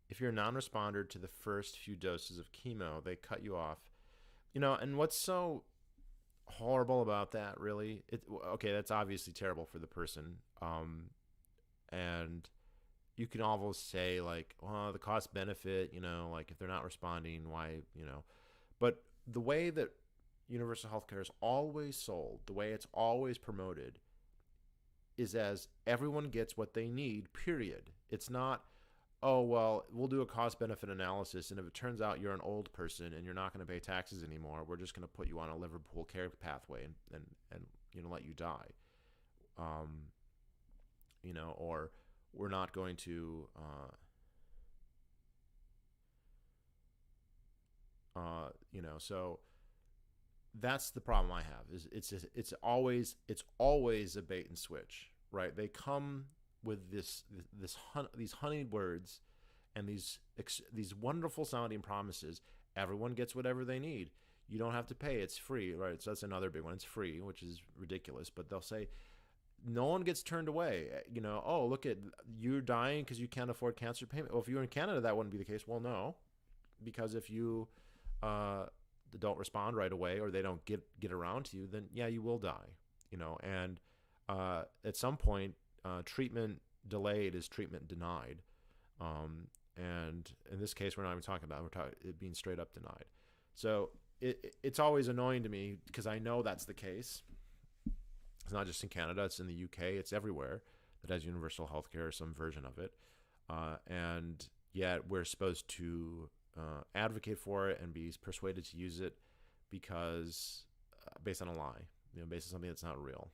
if you're a non-responder to the first few doses of chemo, they cut you off. And what's so horrible about that, really? Okay, that's obviously terrible for the person. And you can almost say like, well, the cost benefit, like if they're not responding, why. But the way that universal healthcare is always sold, the way it's always promoted, is as everyone gets what they need, period. It's not, oh, well, we'll do a cost benefit analysis, and if it turns out you're an old person and you're not going to pay taxes anymore, we're just going to put you on a Liverpool care pathway and let you die. Or we're not going to so that's the problem I have. Is it's always a bait and switch, right? They come with these honeyed words and these wonderful sounding promises. Everyone gets whatever they need. You don't have to pay. It's free, right? So that's another big one. It's free, which is ridiculous. But they'll say no one gets turned away. Oh, look at, you're dying because you can't afford cancer payment. Well, if you were in Canada, that wouldn't be the case. Well, no, because if you don't respond right away, or they don't get around to you, then yeah, you will die. And at some point, treatment delayed is treatment denied. And in this case, we're not even talking about it being straight up denied. So it's always annoying to me because I know that's the case. It's not just in Canada; it's in the UK. It's everywhere that has universal healthcare or some version of it. And yet we're supposed to advocate for it and be persuaded to use it because based on a lie, based on something that's not real.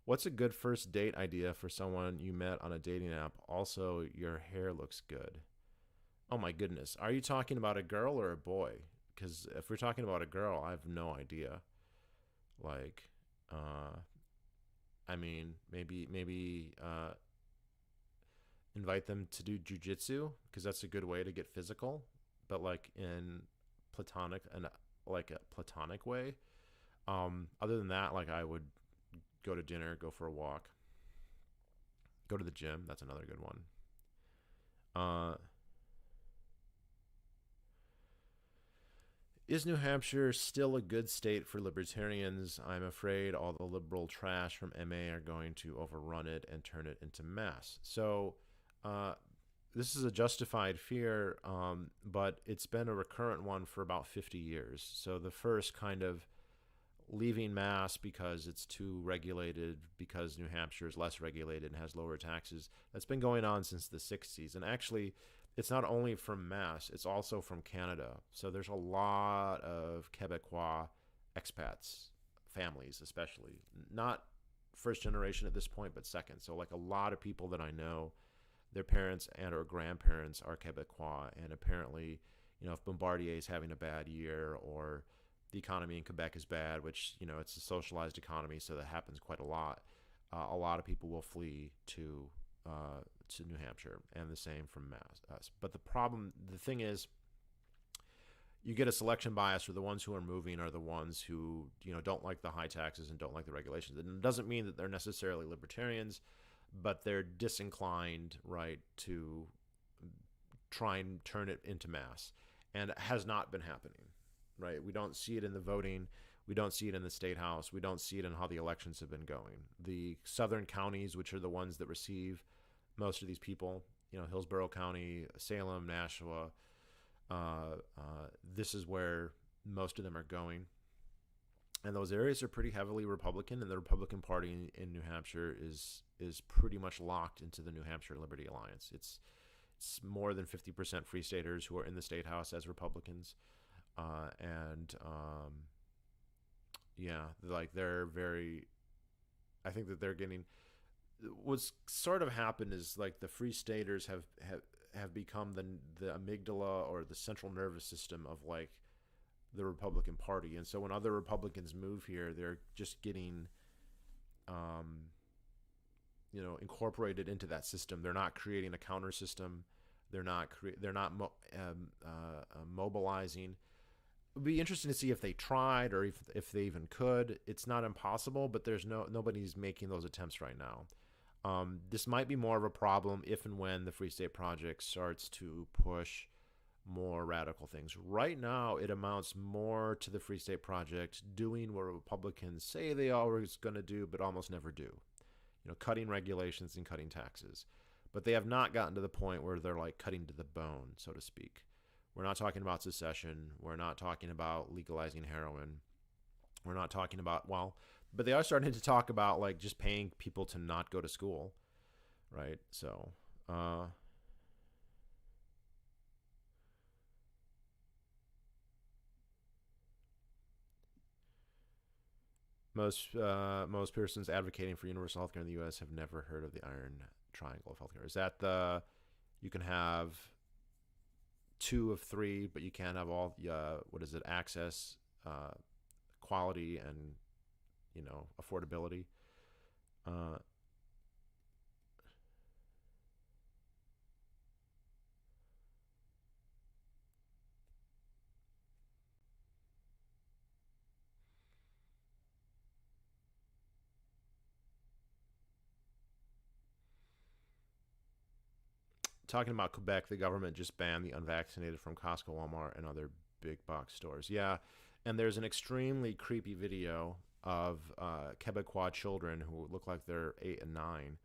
What's a good first date idea for someone you met on a dating app? Also, your hair looks good. Oh my goodness. Are you talking about a girl or a boy? Because if we're talking about a girl, I have no idea. Like, I mean, maybe invite them to do jujitsu, because that's a good way to get physical, but like in like a platonic way. Other than that, like I would go to dinner, go for a walk, go to the gym. That's another good one. Is New Hampshire still a good state for libertarians? I'm afraid all the liberal trash from MA are going to overrun it and turn it into Mass. So this is a justified fear, but it's been a recurrent one for about 50 years. So the first kind of leaving Mass because it's too regulated, because New Hampshire is less regulated and has lower taxes, that's been going on since the 60s. And actually, it's not only from Mass, it's also from Canada. So there's a lot of Quebecois expats, families especially. Not first generation at this point, but second. So like a lot of people that I know, their parents and or grandparents are Quebecois. And apparently, if Bombardier is having a bad year, or the economy in Quebec is bad, which, it's a socialized economy, so that happens quite a lot. A lot of people will flee to New Hampshire, and the same from Mass. But the thing is, you get a selection bias, or the ones who are moving are the ones who, don't like the high taxes and don't like the regulations. And it doesn't mean that they're necessarily libertarians, but they're disinclined, right, to try and turn it into Mass. And it has not been happening, right? We don't see it in the voting. We don't see it in the state house. We don't see it in how the elections have been going. The southern counties, which are the ones that receive most of these people, Hillsborough County, Salem, Nashua, this is where most of them are going. And those areas are pretty heavily Republican, and the Republican Party in New Hampshire is pretty much locked into the New Hampshire Liberty Alliance. It's more than 50% Free Staters who are in the state house as Republicans. and yeah, like they're very. I think that they're getting. What's sort of happened is like the Free Staters have become the amygdala or the central nervous system of like the Republican Party, and so when other Republicans move here, they're just getting, um, incorporated into that system. They're not creating a counter system. They're not mobilizing. It'd be interesting to see if they tried or if they even could. It's not impossible, but there's nobody's making those attempts right now. This might be more of a problem if and when the Free State Project starts to push more radical things. Right now, it amounts more to the Free State Project doing what Republicans say they always going to do, but almost never do. Cutting regulations and cutting taxes. But they have not gotten to the point where they're like cutting to the bone, so to speak. We're not talking about secession. We're not talking about legalizing heroin. We're not talking about, well, but they are starting to talk about like just paying people to not go to school, right? So, most persons advocating for universal healthcare in the U.S. have never heard of the Iron Triangle of healthcare. Is that the you can have two of three, but you can't have all? What is it? Access, quality, and affordability. Uh, Talking about Quebec, the government just banned the unvaccinated from Costco, Walmart, and other big box stores. Yeah, and there's an extremely creepy video of Quebecois children who look like they're 8 and 9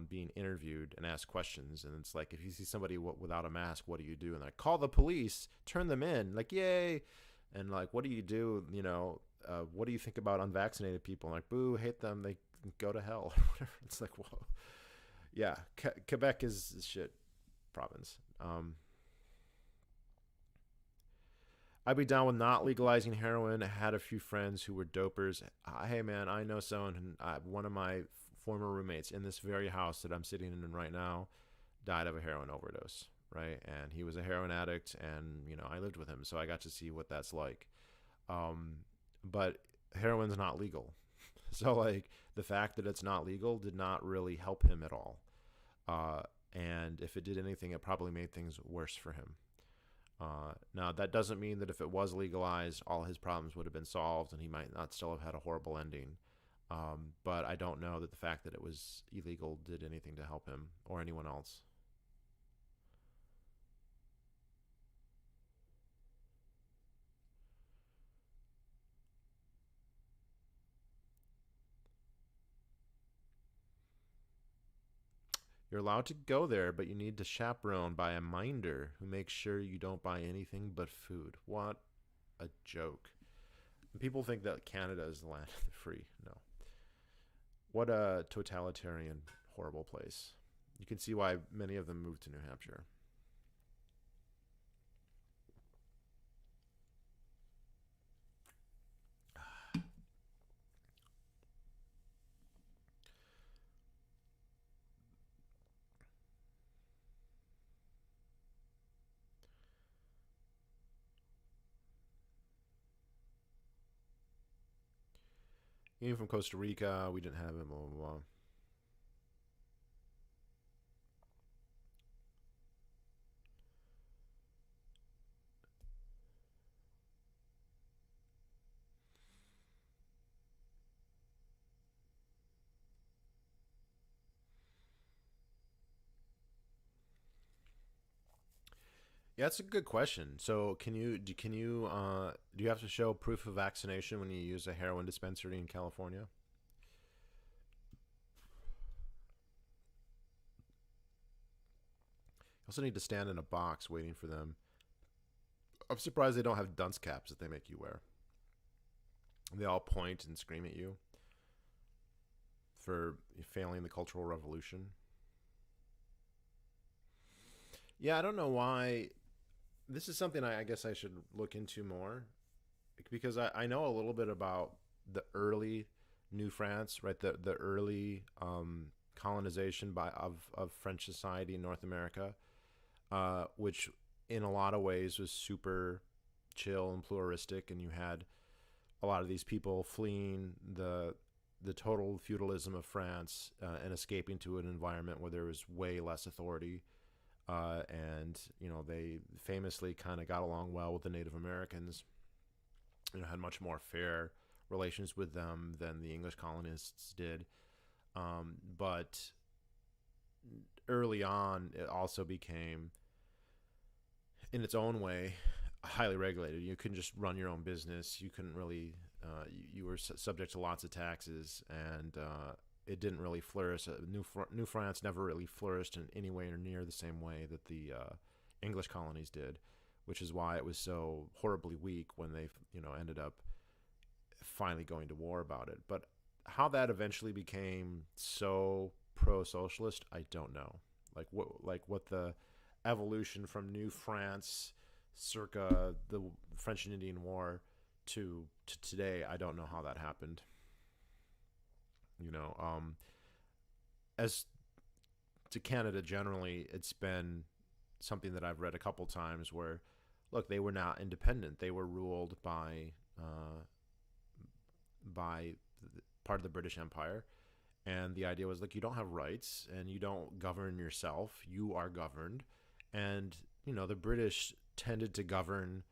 being interviewed and asked questions. And it's like, if you see somebody without a mask, what do you do? And like, call the police, turn them in. Like, yay! And like, what do you do? What do you think about unvaccinated people? And like, boo, hate them. They go to hell. It's like, whoa. Yeah, Quebec is shit province. I'd be down with not legalizing heroin. I had a few friends who were dopers. Hey, man, I know someone. One of my former roommates in this very house that I'm sitting in right now died of a heroin overdose, right? And he was a heroin addict, and I lived with him, so I got to see what that's like. Um, but heroin's not legal, so like the fact that it's not legal did not really help him at all. Uh, and if it did anything, it probably made things worse for him. Now, that doesn't mean that if it was legalized, all his problems would have been solved and he might not still have had a horrible ending. But I don't know that the fact that it was illegal did anything to help him or anyone else. You're allowed to go there, but you need to chaperone by a minder who makes sure you don't buy anything but food. What a joke. People think that Canada is the land of the free. No. What a totalitarian, horrible place. You can see why many of them moved to New Hampshire. Even from Costa Rica, we didn't have it, blah, blah, blah. Yeah, that's a good question. So, do you have to show proof of vaccination when you use a heroin dispensary in California? You also need to stand in a box waiting for them. I'm surprised they don't have dunce caps that they make you wear. They all point and scream at you for failing the Cultural Revolution. Yeah, I don't know why. This is something I guess I should look into more, because I know a little bit about the early New France, right? The early colonization of French society in North America, which in a lot of ways was super chill and pluralistic, and you had a lot of these people fleeing the total feudalism of France, and escaping to an environment where there was way less authority, and they famously kind of got along well with the Native Americans. Had much more fair relations with them than the English colonists did. But early on, it also became, in its own way, highly regulated. You couldn't just run your own business. You couldn't really. You were subject to lots of taxes, and it didn't really flourish. New France never really flourished in any way or near the same way that the English colonies did, which is why it was so horribly weak when they ended up finally going to war about it. But how that eventually became so pro-socialist, I don't know. What the evolution from New France circa the French and Indian War to today, I don't know how that happened. As to Canada generally, it's been something that I've read a couple times where, look, they were not independent. They were ruled by part of the British Empire, and the idea was, like, you don't have rights and you don't govern yourself. You are governed, and the British tended to govern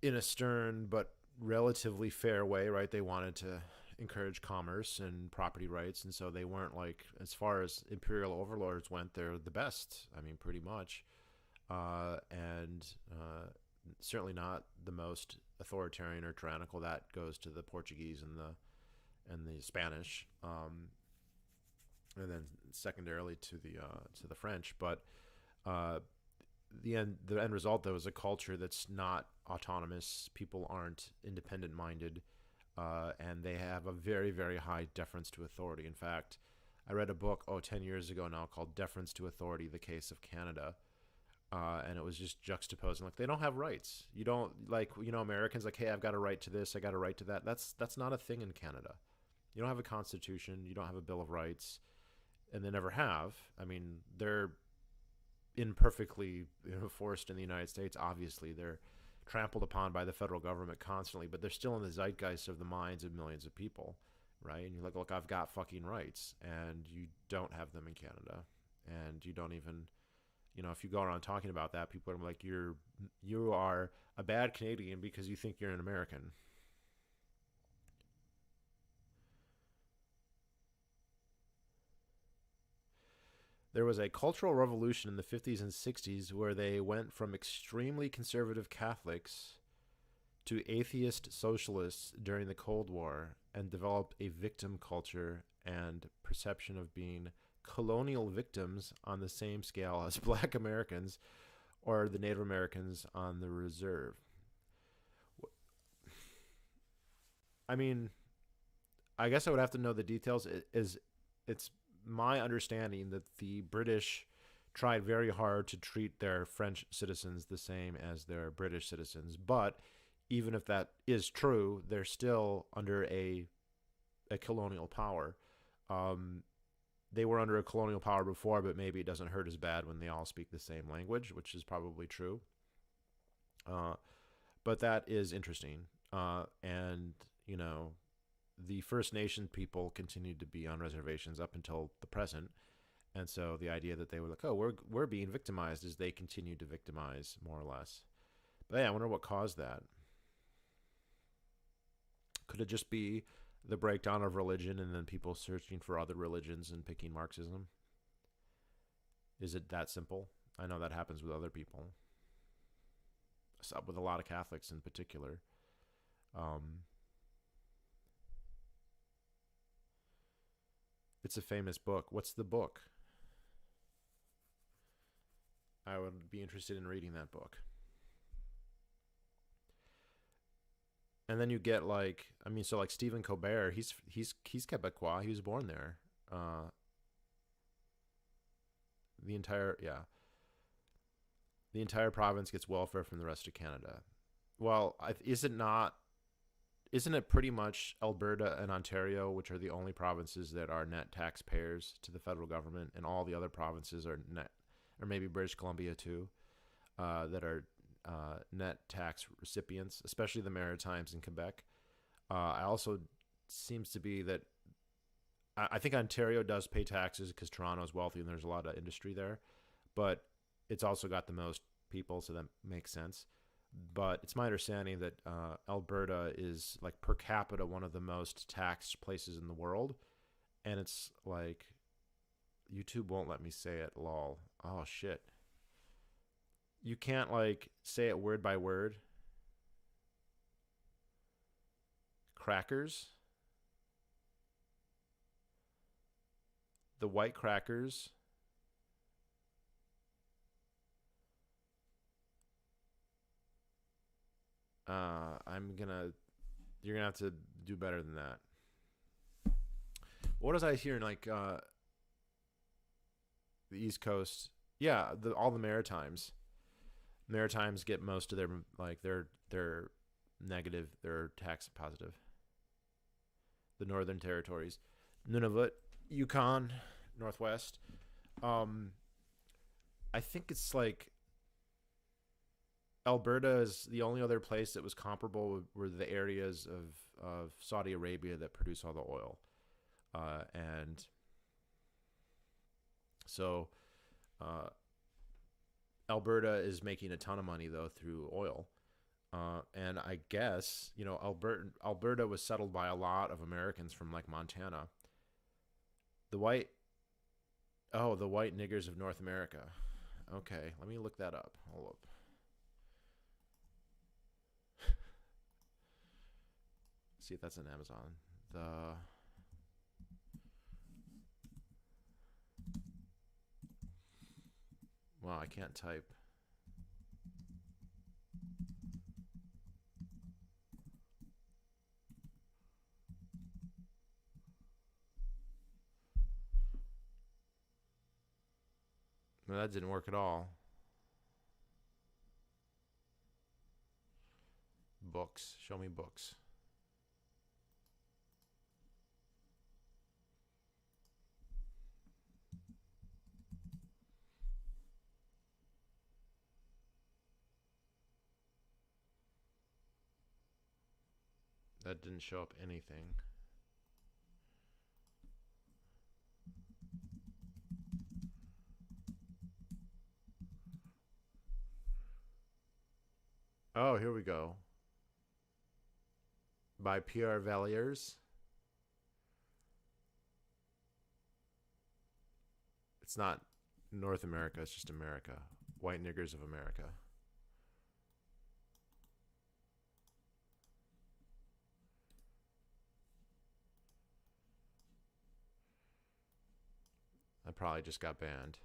in a stern but relatively fair way, right? They wanted to encourage commerce and property rights, and so they weren't, like, as far as imperial overlords went, they're the best. I mean, pretty much, and certainly not the most authoritarian or tyrannical. That goes to the Portuguese and the Spanish, and then secondarily to the French. But uh, the end result, though, is a culture that's not autonomous. People aren't independent minded, and they have a very, very high deference to authority. In fact, I read a book 10 years ago now called Deference to Authority: The Case of Canada. And it was just juxtaposing, like, they don't have rights. You don't, like, Americans, like, hey, I've got a right to this, I got a right to that. That's not a thing in Canada. You don't have a constitution, you don't have a Bill of Rights, and they never have. I mean, they're imperfectly enforced in the United States. Obviously, they're trampled upon by the federal government constantly, but they're still in the zeitgeist of the minds of millions of people, right? And you're like, look, I've got fucking rights, and you don't have them in Canada, and you don't even. If you go around talking about that, people are like, you are a bad Canadian because you think you're an American. There was a cultural revolution in the 50s and 60s where they went from extremely conservative Catholics to atheist socialists during the Cold War, and developed a victim culture and perception of being colonial victims on the same scale as Black Americans or the Native Americans on the reserve. I mean, I guess I would have to know the details. It's my understanding that the British tried very hard to treat their French citizens the same as their British citizens, but even if that is true, they're still under a colonial power. They were under a colonial power before, but maybe it doesn't hurt as bad when they all speak the same language, which is probably true. But that is interesting. And, the First Nation people continued to be on reservations up until the present. And so the idea that they were like, oh, we're being victimized, as they continued to victimize, more or less. But yeah, I wonder what caused that. Could it just be the breakdown of religion and then people searching for other religions and picking Marxism? Is it that simple? I know that happens with other people, with a lot of Catholics in particular. It's a famous book. What's the book? I would be interested in reading that book. And then you get, like, so like Stephen Colbert, he's Quebecois. He was born there. The entire, yeah. The entire province gets welfare from the rest of Canada. Well, is it not? Isn't it pretty much Alberta and Ontario, which are the only provinces that are net taxpayers to the federal government, and all the other provinces are net, or maybe British Columbia too, that are net tax recipients, especially the Maritimes and Quebec. I also seems to be that I think Ontario does pay taxes because Toronto is wealthy and there's a lot of industry there, but it's also got the most people, so that makes sense. But it's my understanding that Alberta is like per capita one of the most taxed places in the world, and it's like YouTube won't let me say it. Lol. Oh shit. You can't like say it word by word. Crackers. The white crackers. You're gonna have to do better than that. What was I hearing? Like the East Coast, yeah, all the Maritimes. Maritimes get most of their like their negative, their tax positive. The Northern Territories, Nunavut, Yukon, Northwest. Um, I think it's like Alberta is the only other place that was comparable were the areas of Saudi Arabia that produce all the oil. And so uh, Alberta is making a ton of money, though, through oil. And I guess, Alberta was settled by a lot of Americans from like Montana. The white, the white niggers of North America. Okay, let me look that up. Hold up. See if that's on Amazon. Wow, I can't type. No, that didn't work at all. Books. Show me books. That didn't show up anything. Oh, here we go. By Pierre Valliers. It's not North America, it's just America. White niggers of America. I probably just got banned.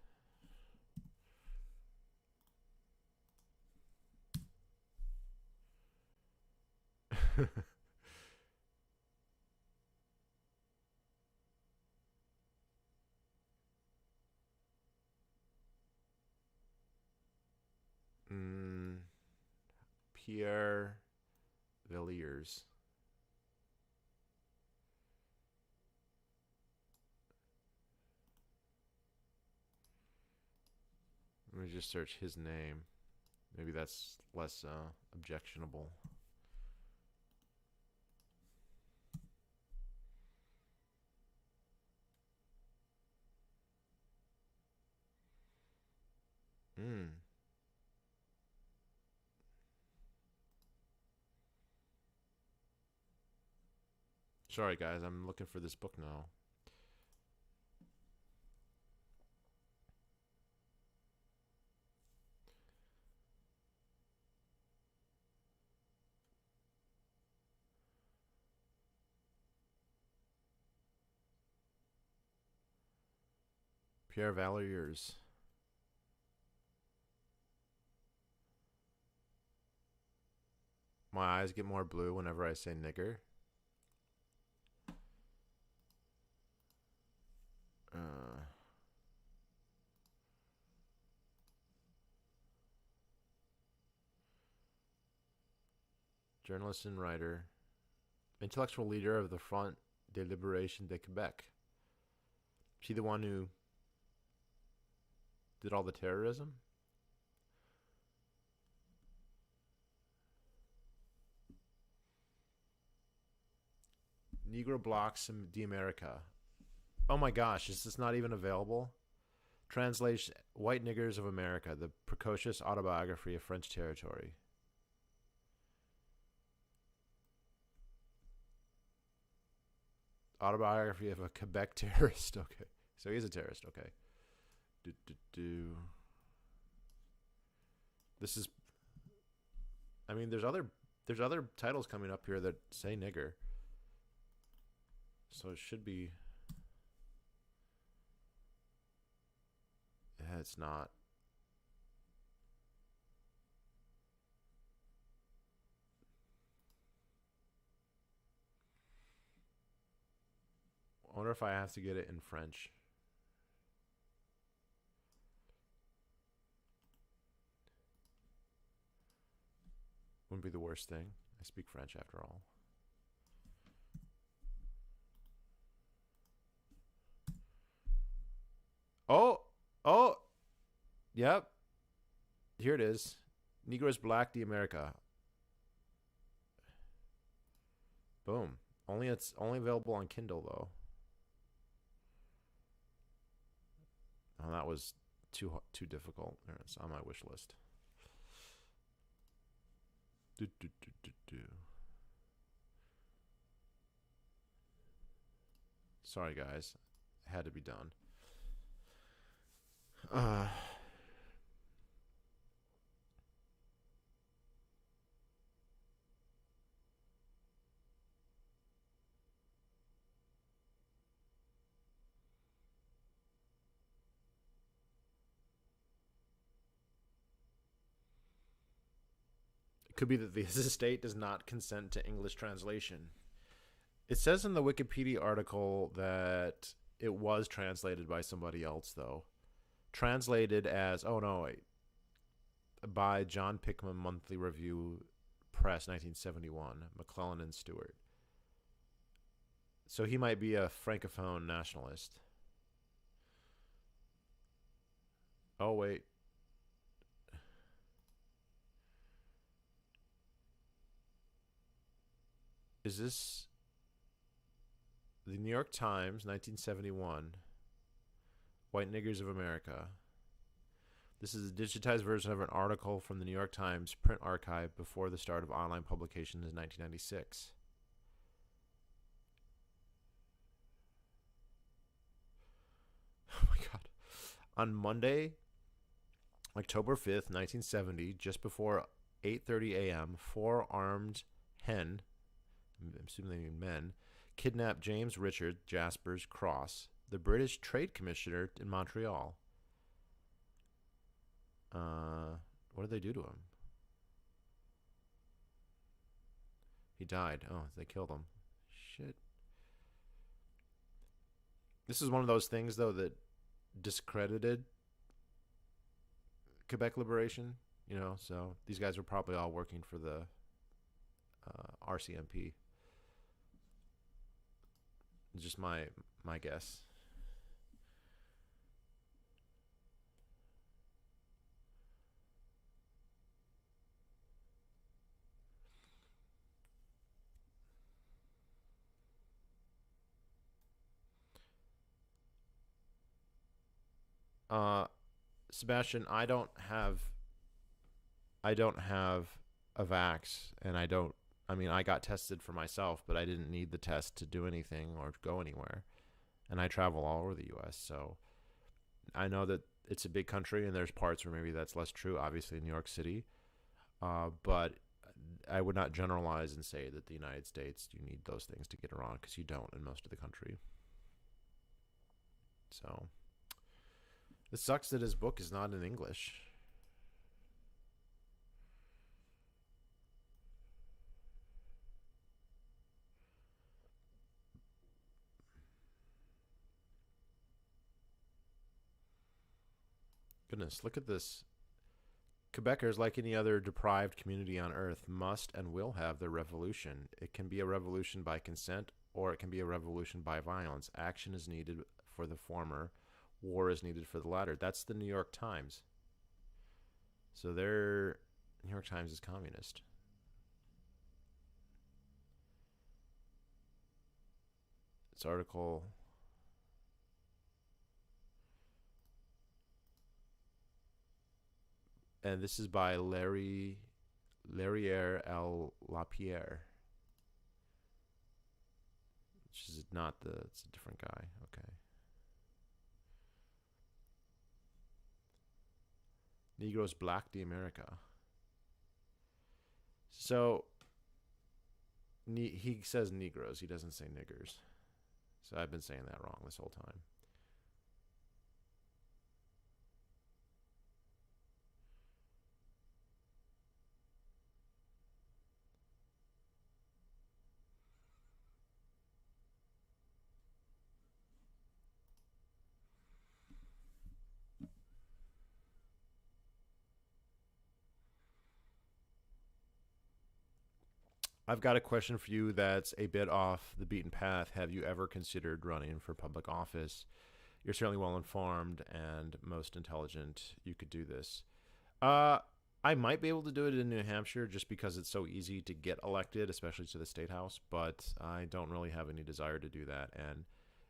Pierre Villiers. Let me just search his name. Maybe that's less objectionable. Sorry, guys. I'm looking for this book now. Pierre Valliers. My eyes get more blue whenever I say nigger. journalist and writer, intellectual leader of the Front de Libération de Quebec. Is he the one who did all the terrorism? Negro Blocks d'America. Oh my gosh, is this not even available? Translation: White Niggers of America, the precocious autobiography of French territory. Autobiography of a Quebec terrorist. Okay. So he's a terrorist. Okay. This is, I mean, there's other titles coming up here that say nigger. So it should be. Yeah, it's not. I wonder if I have to get it in French. Wouldn't be the worst thing. I speak French after all. Oh, yep. Here it is. Negros Black d'America. Boom. It's only available on Kindle though. Oh, that was too difficult. It's on my wish list. Sorry, guys. It had to be done. It could be that the estate does not consent to English translation. It says in the Wikipedia article that it was translated by somebody else, though. Translated as, oh no, wait, by John Pickman Monthly Review Press, 1971, McClellan and Stewart. So he might be a francophone nationalist. Oh, wait. Is this the New York Times, 1971, White Niggers of America? This is a digitized version of an article from the New York Times print archive before the start of online publications in 1996. Oh my God. On Monday, October 5th, 1970, just before 8:30 a.m., 4 armed hen, I'm assuming they mean men, kidnapped James Richard Jaspers Cross, the British Trade Commissioner in Montreal. What did they do to him? He died. Oh, they killed him. Shit. This is one of those things, though, that discredited Quebec liberation. You know, so these guys were probably all working for the RCMP. Just my guess. Sebastian, I don't have a vax, and I mean, I got tested for myself, but I didn't need the test to do anything or go anywhere. And I travel all over the U.S., so I know that it's a big country, and there's parts where maybe that's less true, obviously in New York City. But I would not generalize and say that the United States, you need those things to get around, because you don't in most of the country. So it sucks that his book is not in English. Goodness, look at this Quebecers, like any other deprived community on Earth, must and will have their revolution. It can be a revolution by consent, or it can be a revolution by violence. Action is needed for the former, war is needed for the latter. That's the New York Times. So their New York Times is communist. This article. And this is by Larrier L. Lapierre. Which is not the, it's a different guy. Okay. Negroes Black the America. So, he says Negroes. He doesn't say niggers. So I've been saying that wrong this whole time. I've got a question for you that's a bit off the beaten path. Have you ever considered running for public office? You're certainly well informed and most intelligent. You could do this. Uh, I might be able to do it in New Hampshire just because it's so easy to get elected, especially to the state house, but I don't really have any desire to do that. And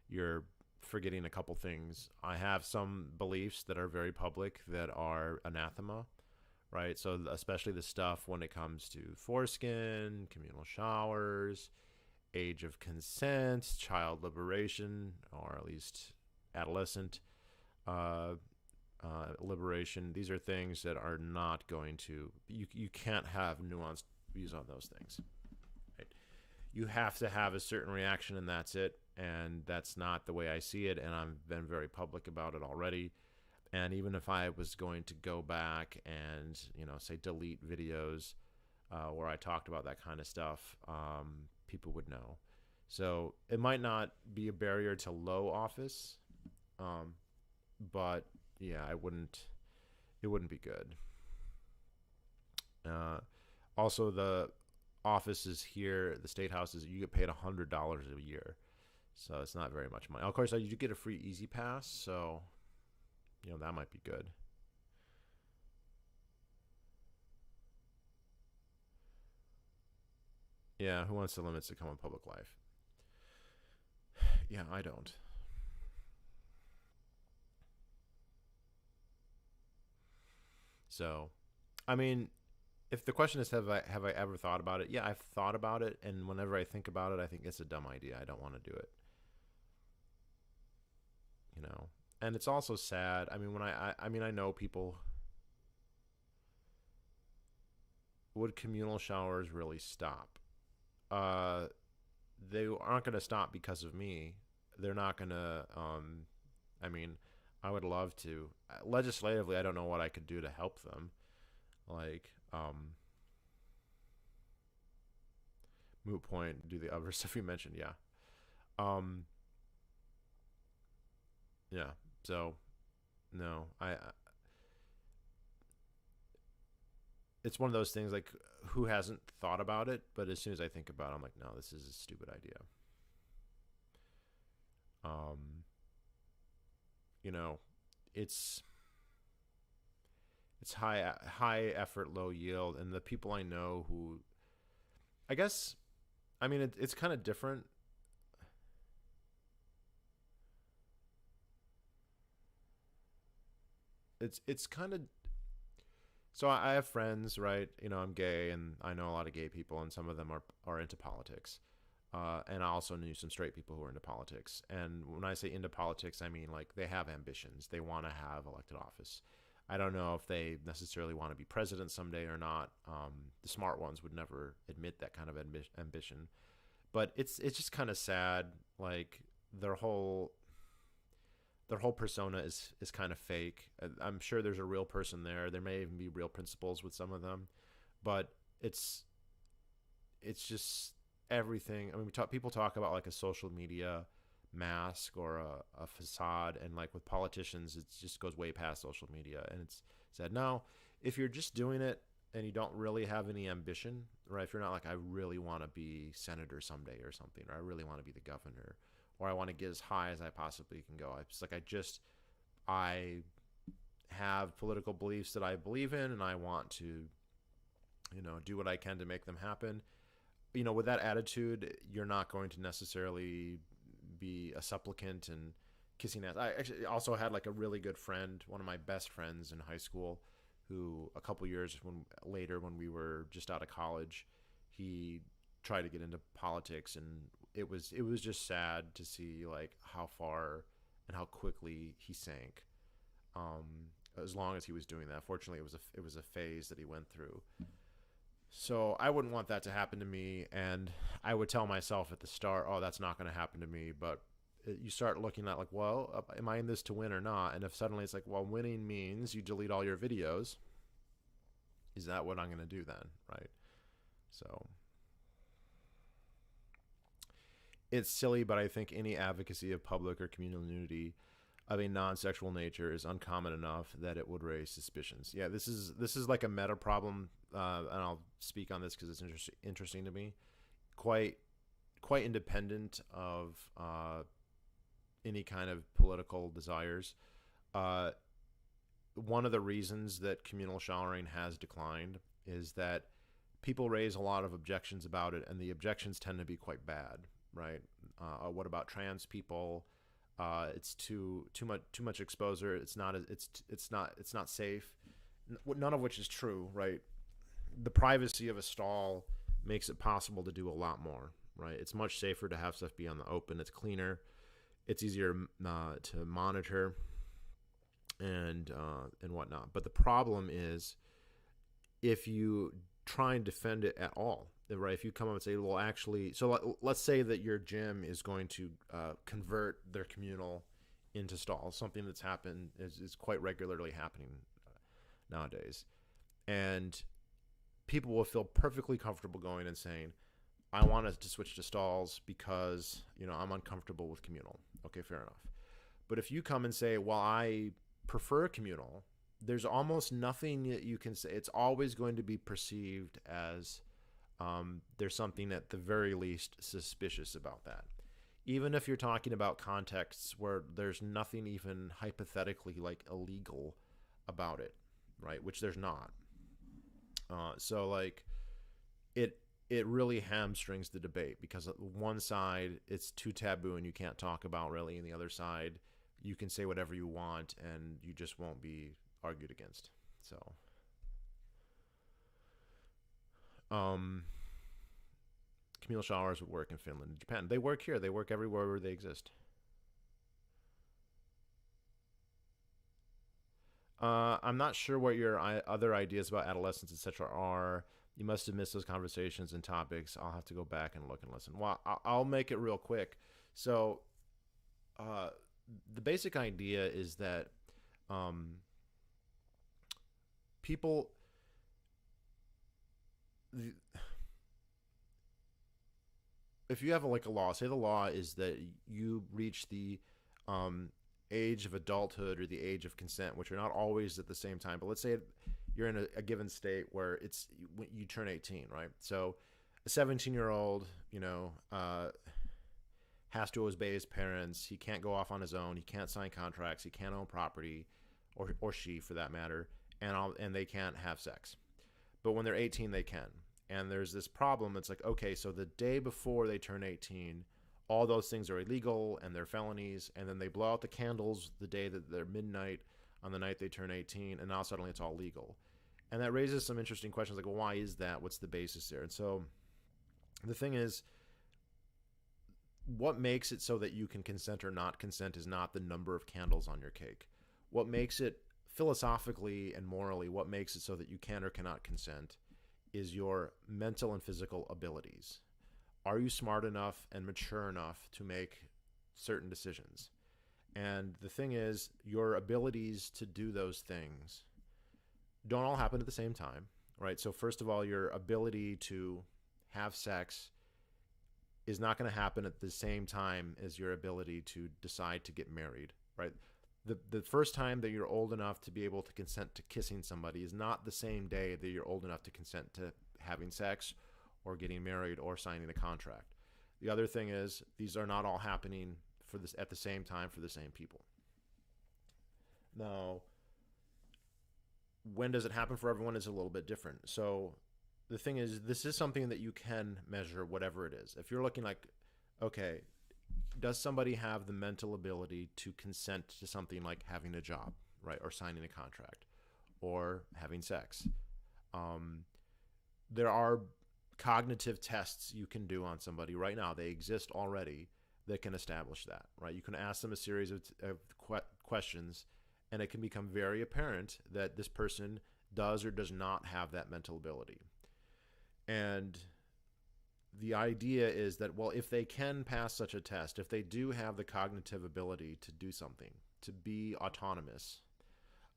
you're forgetting a couple things. I have some beliefs that are very public that are anathema, right? So especially the stuff when it comes to foreskin, communal showers, age of consent, child liberation, or at least adolescent uh, liberation. These are things that are not going to, you can't have nuanced views on those things. Right? You have to have a certain reaction and that's it. And that's not the way I see it. And I've been very public about it already. And even if I was going to go back and, say delete videos where I talked about that kind of stuff, people would know. So it might not be a barrier to low office, but yeah, it wouldn't be good. Also, the offices here, the state houses, you get paid $100 a year. So it's not very much money. Of course, you get a free Easy Pass, so that might be good. Yeah, who wants the limits to common public life? Yeah, I don't. So, I mean, if the question is have I ever thought about it? Yeah, I've thought about it, and whenever I think about it, I think it's a dumb idea. I don't want to do it. And it's also sad. I mean, when I know people. Would communal showers really stop? Uh, they aren't going to stop because of me. They're not going to. I mean, I would love to. Legislatively, I don't know what I could do to help them. Like, moot point. Do the other stuff you mentioned? Yeah. Um, yeah. So, no, it's one of those things like who hasn't thought about it, but as soon as I think about it, I'm like, no, this is a stupid idea. Um, you know, it's high effort, low yield, and the people I know who, I guess, I mean, it's kind of different. It's kind of so I have friends, right? I'm gay, and I know a lot of gay people, and some of them are into politics. And I also knew some straight people who are into politics. And when I say into politics, I mean like they have ambitions. They want to have elected office. I don't know if they necessarily want to be president someday or not. The smart ones would never admit that kind of ambition. But it's just kind of sad. Like their whole persona is kind of fake. I'm sure there's a real person there. There may even be real principles with some of them, but it's just everything. I mean, people talk about like a social media mask or a facade, and like with politicians, it just goes way past social media. And it's said no, If you're just doing it and you don't really have any ambition, right? If you're not like, I really want to be senator someday or something, or I really want to be the governor, or I want to get as high as I possibly can go. It's like I have political beliefs that I believe in, and I want to, do what I can to make them happen. With that attitude, you're not going to necessarily be a supplicant and kissing ass. I actually also had like a really good friend, one of my best friends in high school, who a couple years later, when we were just out of college, he tried to get into politics, and it was just sad to see like how far and how quickly he sank. As long as he was doing that, fortunately, it was a phase that he went through. So I wouldn't want that to happen to me, and I would tell myself at the start, "Oh, that's not going to happen to me." But you start looking at like, well, am I in this to win or not? And if suddenly it's like, well, winning means you delete all your videos, is that what I'm going to do then, right? So it's silly, but I think any advocacy of public or communal nudity of a non-sexual nature is uncommon enough that it would raise suspicions. Yeah, this is like a meta problem, and I'll speak on this because it's interesting to me. Quite independent of any kind of political desires. Uh, One of the reasons that communal showering has declined is that people raise a lot of objections about it, and the objections tend to be quite bad, right? What about trans people? It's too much exposure. It's not safe. None of which is true, right? The privacy of a stall makes it possible to do a lot more, right? It's much safer to have stuff be on the open. It's cleaner. It's easier to monitor and whatnot. But the problem is if you try and defend it at all, right? If you come up and say, well, actually, so let's say that your gym is going to convert their communal into stalls, something that's happened is quite regularly happening nowadays. And people will feel perfectly comfortable going and saying, I want us to switch to stalls because, I'm uncomfortable with communal. Okay, fair enough. But if you come and say, well, I prefer communal, there's almost nothing that you can say. It's always going to be perceived as there's something at the very least suspicious about that. Even if you're talking about contexts where there's nothing even hypothetically like illegal about it, right? Which there's not. So like it really hamstrings the debate because one side it's too taboo and you can't talk about really, and the other side you can say whatever you want and you just won't be argued against. So communal showers would work in Finland and Japan. They work here. They work everywhere where they exist. I'm not sure what your other ideas about adolescence, etc., are. You must have missed those conversations and topics. I'll have to go back and look and listen. Well, I'll make it real quick. So, the basic idea is that people, if you have like a law, say the law is that you reach the age of adulthood or the age of consent, which are not always at the same time. But let's say you're in a given state where it's you turn 18, right? So a 17-year-old, has to obey his parents. He can't go off on his own. He can't sign contracts. He can't own property, or she for that matter, and they can't have sex. But when they're 18, they can. And there's this problem. It's like, okay, so the day before they turn 18, all those things are illegal and they're felonies, and then they blow out the candles the day that they're midnight on the night they turn 18, and now suddenly it's all legal. And that raises some interesting questions like, well, why is that? What's the basis there? And so the thing is, what makes it so that you can consent or not consent is not the number of candles on your cake. What makes it philosophically and morally, what makes it so that you can or cannot consent is your mental and physical abilities. Are you smart enough and mature enough to make certain decisions? And the thing is, your abilities to do those things don't all happen at the same time, right? So first of all, your ability to have sex is not going to happen at the same time as your ability to decide to get married, right? the first time that you're old enough to be able to consent to kissing somebody is not the same day that you're old enough to consent to having sex or getting married or signing a contract. The other thing is these are not all happening for this at the same time for the same people. Now, when does it happen for everyone is a little bit different. So the thing is, this is something that you can measure, whatever it is. If you're looking like, okay, does somebody have the mental ability to consent to something like having a job, right, or signing a contract, or having sex? There are cognitive tests you can do on somebody right now. They exist already that can establish that, right? You can ask them a series of questions, and it can become very apparent that this person does or does not have that mental ability. And the idea is that, well, if they can pass such a test, if they do have the cognitive ability to do something, to be autonomous,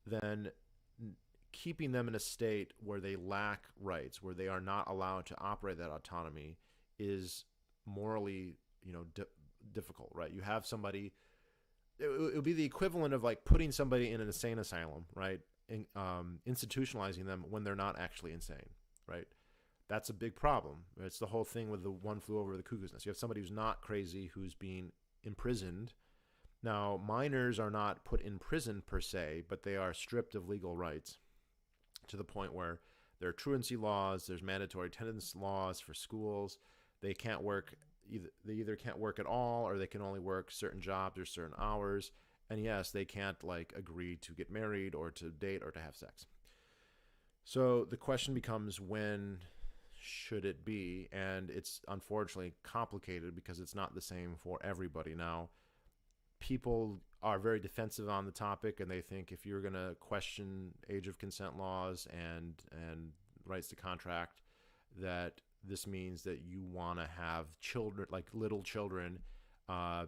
then keeping them in a state where they lack rights, where they are not allowed to operate that autonomy, is morally, difficult, right? You have somebody, it would be the equivalent of like putting somebody in an insane asylum, right? Institutionalizing them when they're not actually insane, right? That's a big problem. It's the whole thing with the One Flew Over the Cuckoo's Nest. You have somebody who's not crazy, who's being imprisoned. Now, minors are not put in prison per se, but they are stripped of legal rights to the point where there are truancy laws, there's mandatory attendance laws for schools. They can't work, they either can't work at all, or they can only work certain jobs or certain hours. And yes, they can't like agree to get married or to date or to have sex. So the question becomes, when should it be? And it's unfortunately complicated because it's not the same for everybody. Now, people are very defensive on the topic, and they think if you're going to question age of consent laws and rights to contract, that this means that you want to have children, like little children,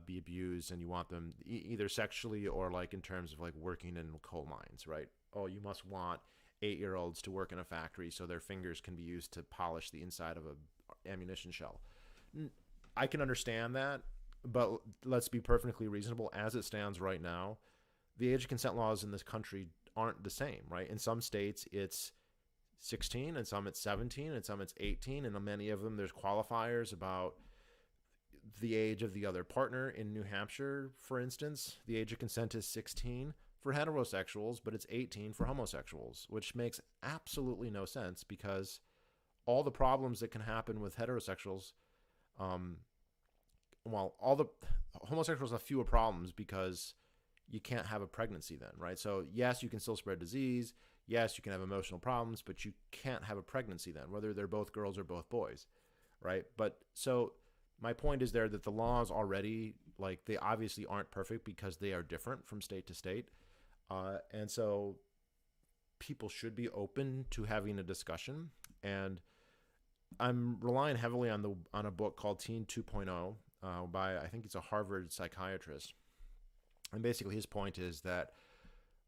be abused, and you want them either sexually or like in terms of like working in coal mines, right? Oh, you must want 8-year-olds to work in a factory so their fingers can be used to polish the inside of a ammunition shell. I can understand that, but let's be perfectly reasonable. As it stands right now, the age of consent laws in this country aren't the same, right? In some states, it's 16, and some it's 17, and some it's 18, and in many of them there's qualifiers about the age of the other partner. In New Hampshire, for instance, the age of consent is 16 for heterosexuals, but it's 18 for homosexuals, which makes absolutely no sense because all the problems that can happen with heterosexuals, all the homosexuals have fewer problems because you can't have a pregnancy then, right? So yes, you can still spread disease. Yes, you can have emotional problems, but you can't have a pregnancy then, whether they're both girls or both boys, right? But so my point is there that the laws already, like, they obviously aren't perfect because they are different from state to state. And so people should be open to having a discussion. And I'm relying heavily on a book called Teen 2.0 by, I think it's a Harvard psychiatrist. And basically his point is that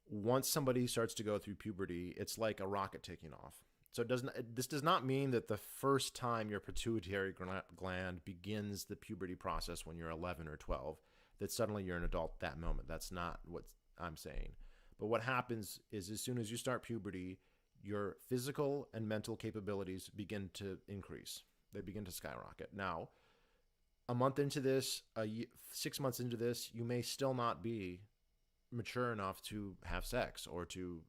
once somebody starts to go through puberty, it's like a rocket taking off. So this does not mean that the first time your pituitary gland begins the puberty process when you're 11 or 12, that suddenly you're an adult that moment. That's not what I'm saying. But what happens is as soon as you start puberty, your physical and mental capabilities begin to increase. They begin to skyrocket. Now, a month into this, 6 months into this, you may still not be mature enough to have sex or to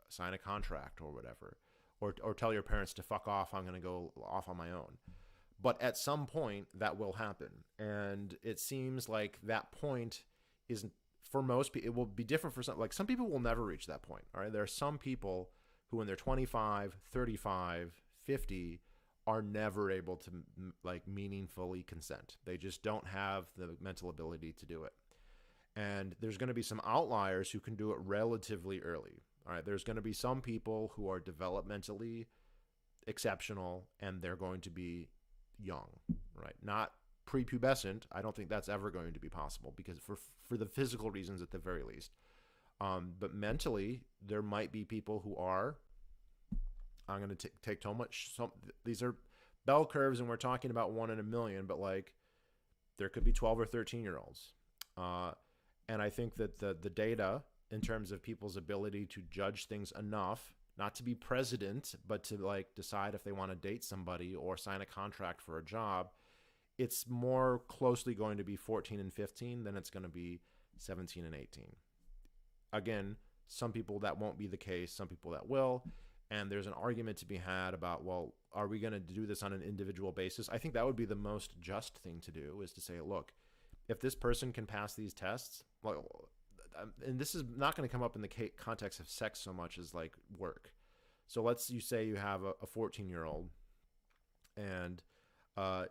sign a contract or whatever, or tell your parents to fuck off, I'm going to go off on my own. But at some point, that will happen. And it seems like that point isn't, for most people, it will be different for some. Like, some people will never reach that point. All right. There are some people who, when they're 25, 35, 50, are never able to like meaningfully consent. They just don't have the mental ability to do it. And there's going to be some outliers who can do it relatively early. All right. There's going to be some people who are developmentally exceptional, and they're going to be young, right? Not prepubescent. I don't think that's ever going to be possible because for the physical reasons at the very least. But mentally, there might be people who are, I'm going to take too much. These are bell curves, and we're talking about 1 in a million, but like there could be 12 or 13-year-olds. And I think that the data in terms of people's ability to judge things enough, not to be president, but to like decide if they want to date somebody or sign a contract for a job, it's more closely going to be 14 and 15 than it's going to be 17 and 18. Again, some people that won't be the case, some people that will. And there's an argument to be had about, well, are we going to do this on an individual basis? I think that would be the most just thing to do, is to say, look, if this person can pass these tests, well, and this is not going to come up in the context of sex so much as like work. So you say you have a 14-year-old and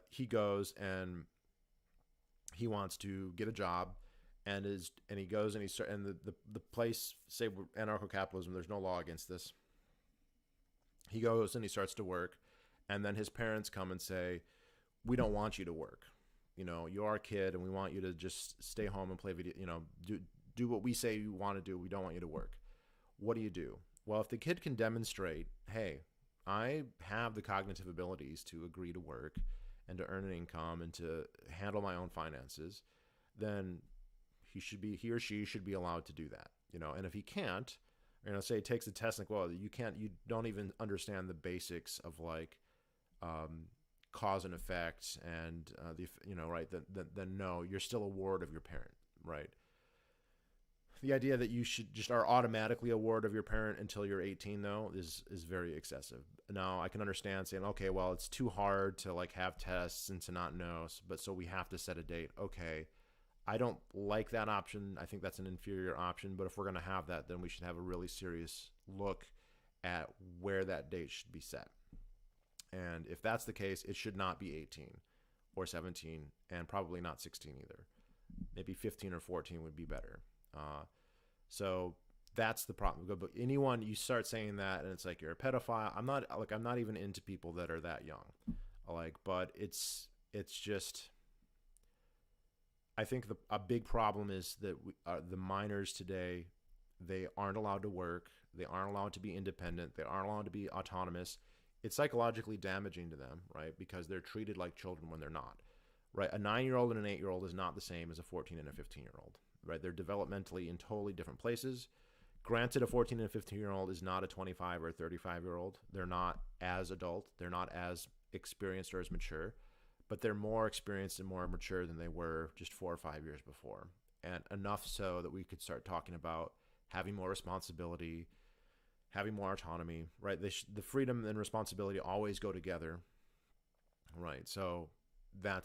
he goes and he wants to get a job and he goes and the place, say anarcho-capitalism, there's no law against this. He goes and he starts to work, and then his parents come and say, we don't want you to work. You know, you're a kid and we want you to just stay home and play video, do what we say you want to do. We don't want you to work. What do? Well, if the kid can demonstrate, hey, I have the cognitive abilities to agree to work and to earn an income and to handle my own finances, then he or she should be allowed to do that. And if he can't, say he takes the test, like, well, you don't even understand the basics of like cause and effect and right, then no, you're still a ward of your parent, right? The idea that you should just are automatically a ward of your parent until you're 18, though, is very excessive. Now, I can understand saying, okay, well, it's too hard to like have tests and to not know, but so we have to set a date. Okay, I don't like that option. I think that's an inferior option. But if we're going to have that, then we should have a really serious look at where that date should be set. And if that's the case, it should not be 18 or 17 and probably not 16 either. Maybe 15 or 14 would be better. So that's the problem. But anyone, you start saying that and it's like you're a pedophile. I'm not even into people that are that young. But it's just, I think a big problem is that the minors today, they aren't allowed to work. They aren't allowed to be independent. They aren't allowed to be autonomous. It's psychologically damaging to them, right? Because they're treated like children when they're not, right? A 9-year-old and an 8-year-old is not the same as a 14 and a 15-year-old, right? They're developmentally in totally different places. Granted, a 14 and a 15-year-old is not a 25 or 35-year-old. They're not as adult. They're not as experienced or as mature, but they're more experienced and more mature than they were just 4 or 5 years before. And enough so that we could start talking about having more responsibility, having more autonomy, right? The freedom and responsibility always go together, right? So but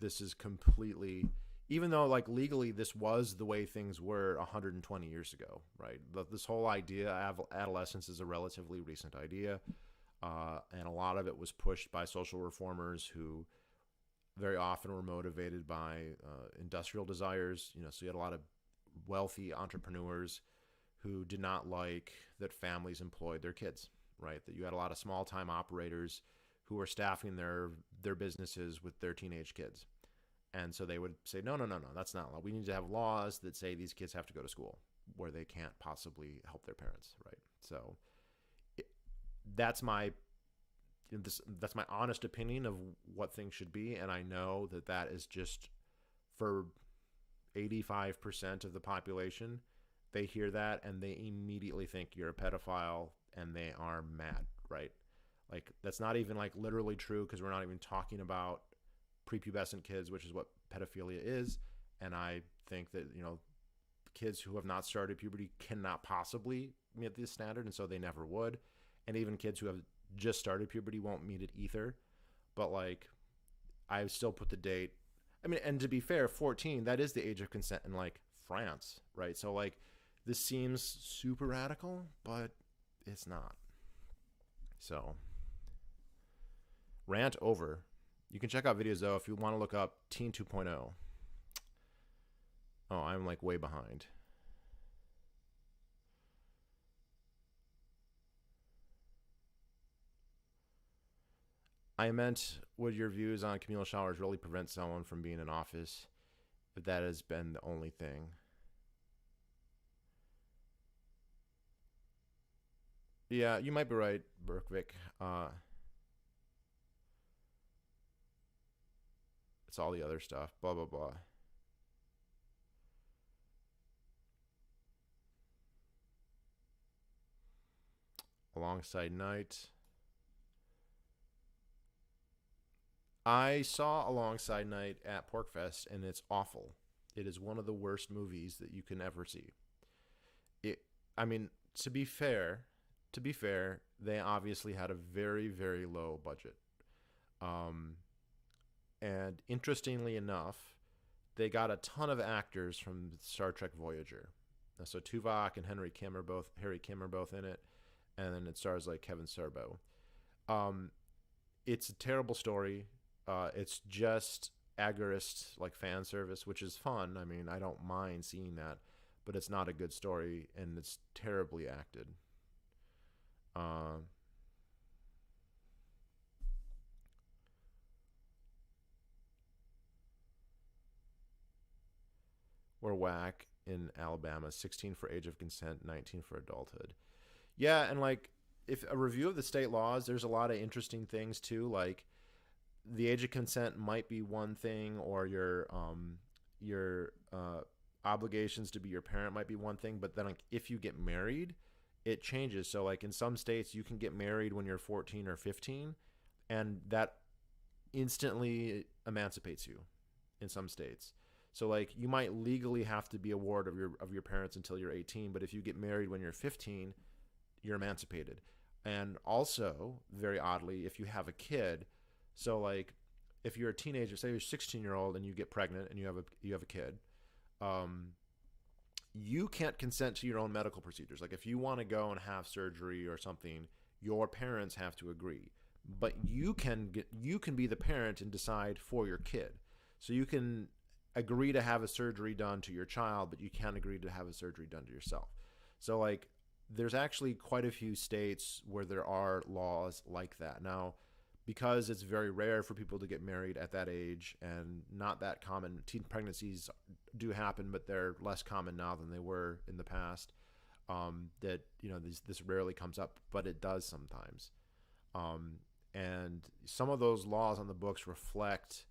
this is completely, even though like legally this was the way things were 120 years ago, right? This whole idea of adolescence is a relatively recent idea. And a lot of it was pushed by social reformers who very often were motivated by industrial desires. So you had a lot of wealthy entrepreneurs who did not like that families employed their kids, right? That you had a lot of small-time operators who were staffing their businesses with their teenage kids. And so they would say, no, that's not law. We need to have laws that say these kids have to go to school where they can't possibly help their parents, right? So that's my honest opinion of what things should be. And I know that is just for 85% of the population. They hear that and they immediately think you're a pedophile and they are mad, right? Like that's not even like literally true, because we're not even talking about prepubescent kids, which is what pedophilia is. And I think that, kids who have not started puberty cannot possibly meet this standard, and so they never would. And even kids who have just started puberty won't meet it either. But like, I still put the date. I mean, and to be fair, 14, that is the age of consent in like France, right? So like, this seems super radical, but it's not. So, rant over. You can check out videos though if you want to look up Teen 2.0. Oh, I'm like way behind. I meant, would your views on communal showers really prevent someone from being in office if that has been the only thing? Yeah, you might be right, Berkvik. It's all the other stuff. Blah, blah, blah. Alongside Night. I saw Alongside Night at Porkfest, and it's awful. It is one of the worst movies that you can ever see. It, I mean, to be fair, they obviously had a very, very low budget. Um, and interestingly enough, they got a ton of actors from Star Trek Voyager. So Tuvok and Harry Kim are both in it, and then it stars like Kevin Sorbo. Um, it's a terrible story. It's just agorist like fan service, which is fun. I mean, I don't mind seeing that, but it's not a good story, and it's terribly acted. Uh, we're whack in Alabama, 16 for age of consent, 19 for adulthood. Yeah, and like if a review of the state laws, there's a lot of interesting things too. Like the age of consent might be one thing, or your obligations to be your parent might be one thing, but then like if you get married, it changes. So like in some states, you can get married when you're 14 or 15, and that instantly emancipates you in some states. So like you might legally have to be a ward of your parents until you're 18, but if you get married when you're 15, you're emancipated. And also, very oddly, if you have a kid, so like if you're a teenager, say you're a 16-year-old and you get pregnant and you have a kid, um, you can't consent to your own medical procedures. Like if you want to go and have surgery or something, your parents have to agree. But you can be the parent and decide for your kid. So you can agree to have a surgery done to your child, but you can't agree to have a surgery done to yourself. So like there's actually quite a few states where there are laws like that. Now, because it's very rare for people to get married at that age and not that common, teen pregnancies do happen, but they're less common now than they were in the past. That this rarely comes up, but it does sometimes. Um, and some of those laws on the books reflect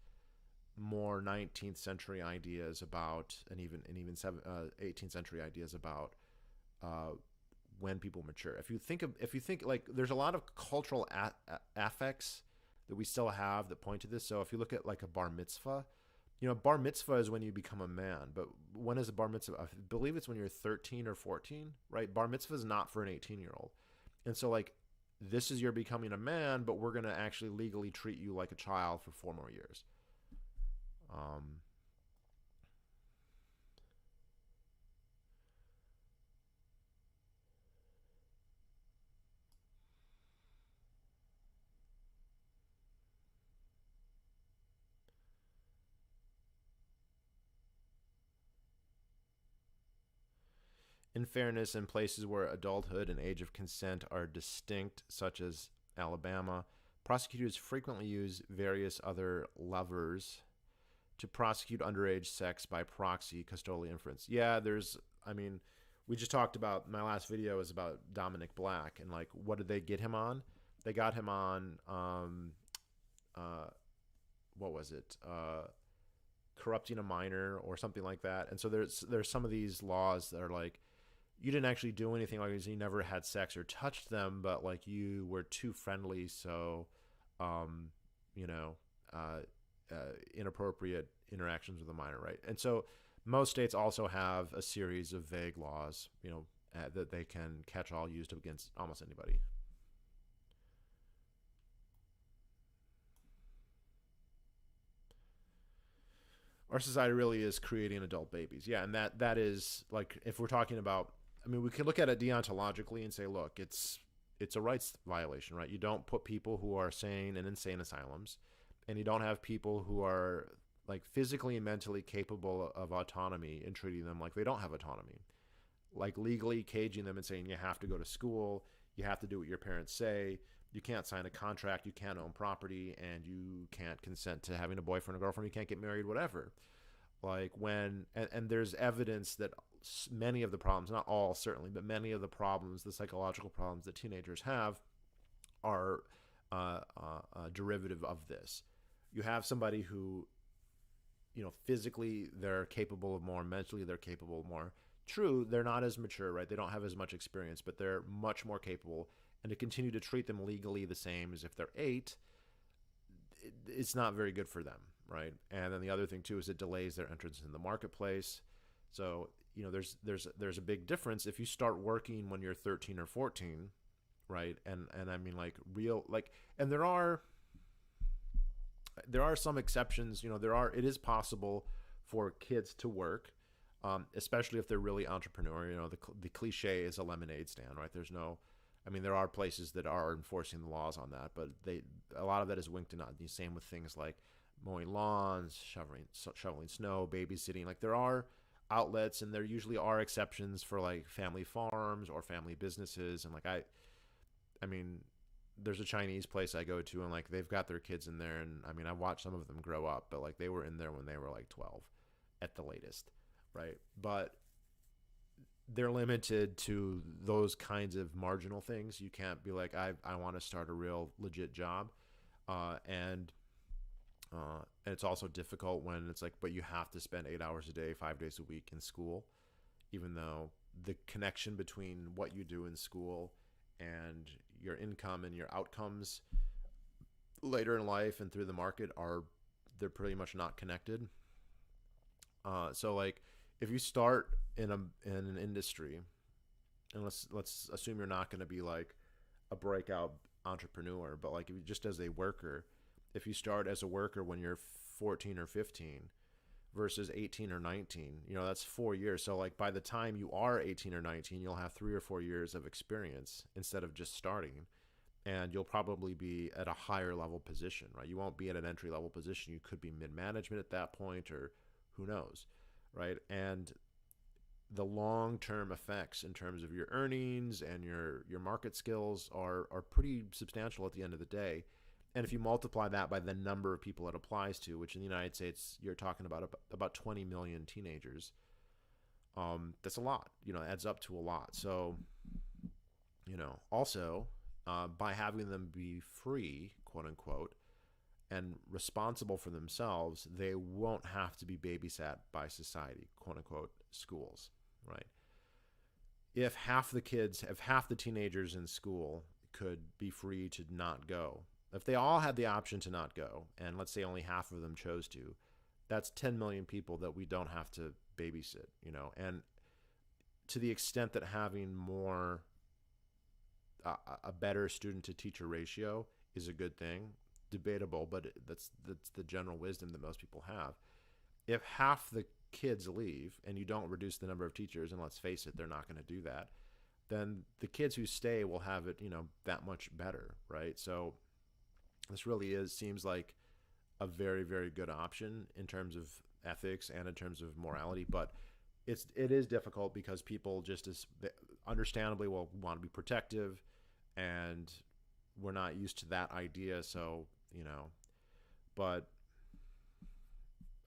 more 19th century ideas about, and even 18th century ideas about uh, when people mature. If you think like there's a lot of cultural affects that we still have that point to this. So if you look at like a bar mitzvah, bar mitzvah is when you become a man. But when is a bar mitzvah? I believe it's when you're 13 or 14, right? Bar mitzvah is not for an 18-year-old. And so like this is you're becoming a man, but we're going to actually legally treat you like a child for 4 more years. Um, In fairness, in places where adulthood and age of consent are distinct, such as Alabama, prosecutors frequently use various other levers to prosecute underage sex by proxy custodial inference. Yeah, I mean, we just talked about, my last video is about Dominic Black, and like, what did they get him on? They got him on, uh, what was it? Corrupting a minor or something like that. And so there's some of these laws that are like, you didn't actually do anything like this. You never had sex or touched them, but like you were too friendly, so um, you know, uh, inappropriate interactions with a minor, right? And so most states also have a series of vague laws, that they can catch all used against almost anybody. Our society really is creating adult babies. Yeah, and that is like if we're talking about, I mean, we could look at it deontologically and say, look, it's a rights violation, right? You don't put people who are sane in insane asylums, and you don't have people who are like physically and mentally capable of autonomy and treating them like they don't have autonomy. Like legally caging them and saying you have to go to school, you have to do what your parents say, you can't sign a contract, you can't own property, and you can't consent to having a boyfriend or girlfriend, you can't get married, whatever. Like and there's evidence that many of the problems, not all certainly, but many of the problems, the psychological problems that teenagers have are a derivative of this. You have somebody who, physically they're capable of more, mentally they're capable of more. True, they're not as mature, right? They don't have as much experience, but they're much more capable. and to continue to treat them legally the same as if they're 8, it's not very good for them, right? And then the other thing too is it delays their entrance in the marketplace. So there's a big difference if you start working when you're 13 or 14, right? And I mean like real like, and there are some exceptions. It is possible for kids to work, especially if they're really entrepreneurial. The cliche is a lemonade stand, right? There are places that are enforcing the laws on that, but a lot of that is winked and not. The same with things like mowing lawns, shoveling snow, babysitting. Like there are outlets, and there usually are exceptions for like family farms or family businesses. And like there's a Chinese place I go to, and like they've got their kids in there, and I watched some of them grow up, but like they were in there when they were like 12 at the latest, right? But they're limited to those kinds of marginal things. You can't be like, I want to start a real legit job. And it's also difficult when it's like, but you have to spend 8 hours a day, 5 days a week in school, even though the connection between what you do in school and your income and your outcomes later in life and through the market they're pretty much not connected. So like if you start in an industry, and let's assume you're not going to be like a breakout entrepreneur, but like if you just as a worker, if you start as a worker when you're 14 or 15 versus 18 or 19, that's 4 years. So like by the time you are 18 or 19, you'll have 3 or 4 years of experience instead of just starting. And you'll probably be at a higher level position, right? You won't be at an entry level position. You could be mid-management at that point, or who knows, right? And the long-term effects in terms of your earnings and your market skills are pretty substantial at the end of the day. And if you multiply that by the number of people it applies to, which in the United States, you're talking about 20 million teenagers, that's a lot, it adds up to a lot. So, also by having them be free, quote unquote, and responsible for themselves, they won't have to be babysat by society, quote unquote, schools, right? If half the teenagers in school could be free to not go, if they all had the option to not go, and let's say only half of them chose to, that's 10 million people that we don't have to babysit, and to the extent that having a better student to teacher ratio is a good thing, debatable, but that's the general wisdom that most people have. If half the kids leave and you don't reduce the number of teachers, and let's face it, they're not going to do that, then the kids who stay will have it, that much better, right? So this really seems like a very, very good option in terms of ethics and in terms of morality, but it is difficult because people just understandably will want to be protective, and we're not used to that idea. So, but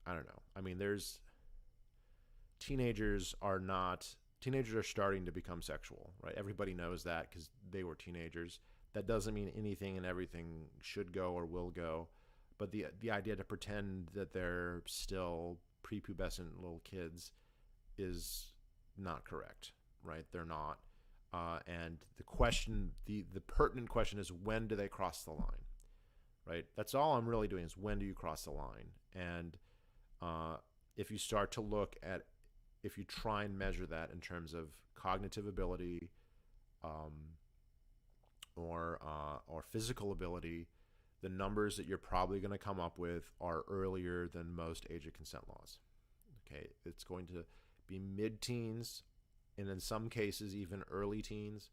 I don't know. There's teenagers are starting to become sexual, right? Everybody knows that because they were teenagers. That doesn't mean anything and everything should go or will go. But the idea to pretend that they're still prepubescent little kids is not correct, right? They're not. And the question, the pertinent question is, when do they cross the line, right? That's all I'm really doing is, when do you cross the line? And if you start to look at, if you try and measure that in terms of cognitive ability or physical ability, the numbers that you're probably going to come up with are earlier than most age of consent laws. Okay, it's going to be mid-teens, and in some cases even early teens,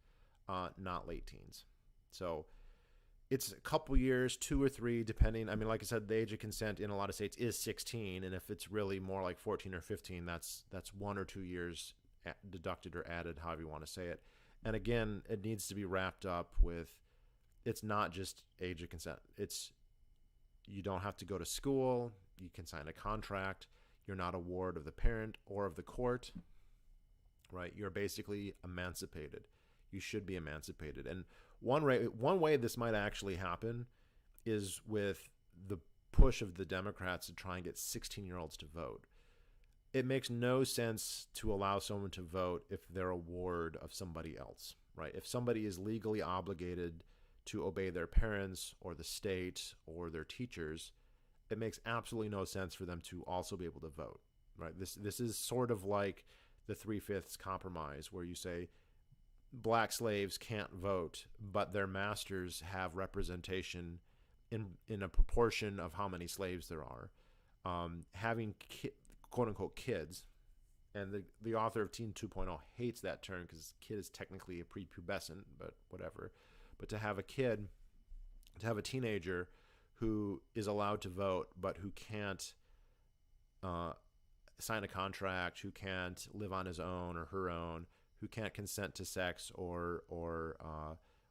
not late teens. So it's a couple years, 2 or 3, depending. Like I said, the age of consent in a lot of states is 16, and if it's really more like 14 or 15, that's 1 or 2 years deducted or added, however you want to say it. And again, it needs to be wrapped up with, it's not just age of consent. You don't have to go to school. You can sign a contract. You're not a ward of the parent or of the court, right? You're basically emancipated. You should be emancipated. And one way this might actually happen is with the push of the Democrats to try and get 16-year-olds to vote. It makes no sense to allow someone to vote if they're a ward of somebody else, right? If somebody is legally obligated to obey their parents or the state or their teachers, it makes absolutely no sense for them to also be able to vote, right? This is sort of like the 3/5 compromise, where you say black slaves can't vote, but their masters have representation in a proportion of how many slaves there are. Having quote unquote kids, and the author of Teen 2.0 hates that term because kid is technically a prepubescent, but whatever. But to have a kid, to have a teenager who is allowed to vote, but who can't sign a contract, who can't live on his own or her own, who can't consent to sex or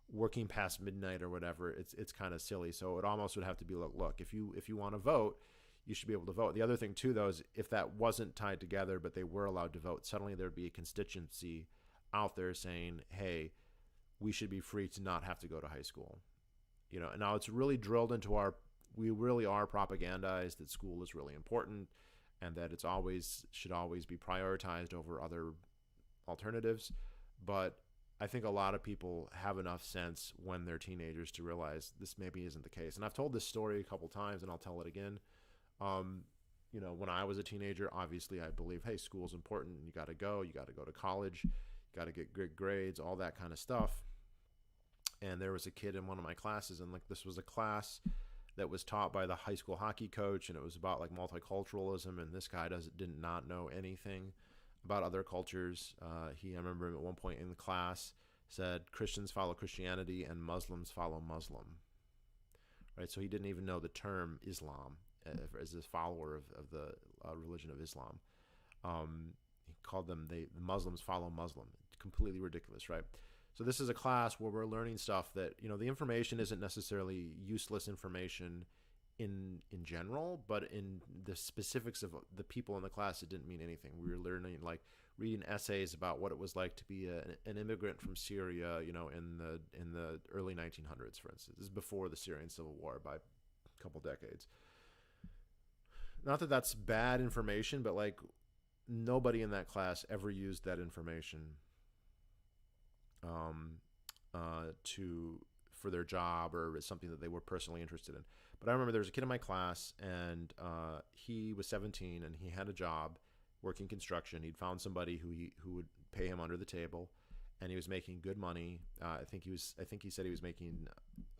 working past midnight or whatever, it's kind of silly. So it almost would have to be look, if you want to vote, you should be able to vote. The other thing too, though, is if that wasn't tied together, but they were allowed to vote, suddenly there'd be a constituency out there saying, hey, we should be free to not have to go to high school. You know, and now it's really drilled into we really are propagandized that school is really important and that it's should always be prioritized over other alternatives. But I think a lot of people have enough sense when they're teenagers to realize this maybe isn't the case. And I've told this story a couple times, and I'll tell it again. You know, when I was a teenager, obviously I believe, hey, school's important. You got to go to college, you got to get good grades, all that kind of stuff. And there was a kid in one of my classes, and like this was a class that was taught by the high school hockey coach, and it was about like multiculturalism. And this guy did not know anything about other cultures. I remember him at one point in the class said Christians follow Christianity and Muslims follow Muslim. Right, so he didn't even know the term Islam as a follower of the religion of Islam. He called them the Muslims follow Muslim. Completely ridiculous, right? So this is a class where we're learning stuff that, you know, the information isn't necessarily useless information in general, but in the specifics of the people in the class, it didn't mean anything. We were learning, like reading essays about what it was like to be an immigrant from Syria, you know, in the early 1900s, for instance. This is before the Syrian Civil War by a couple decades. Not that that's bad information, but like nobody in that class ever used that information for their job or as something that they were personally interested in. But I remember there was a kid in my class, and he was 17, and he had a job working construction. He'd found somebody who would pay him under the table, and he was making good money. I think he said he was making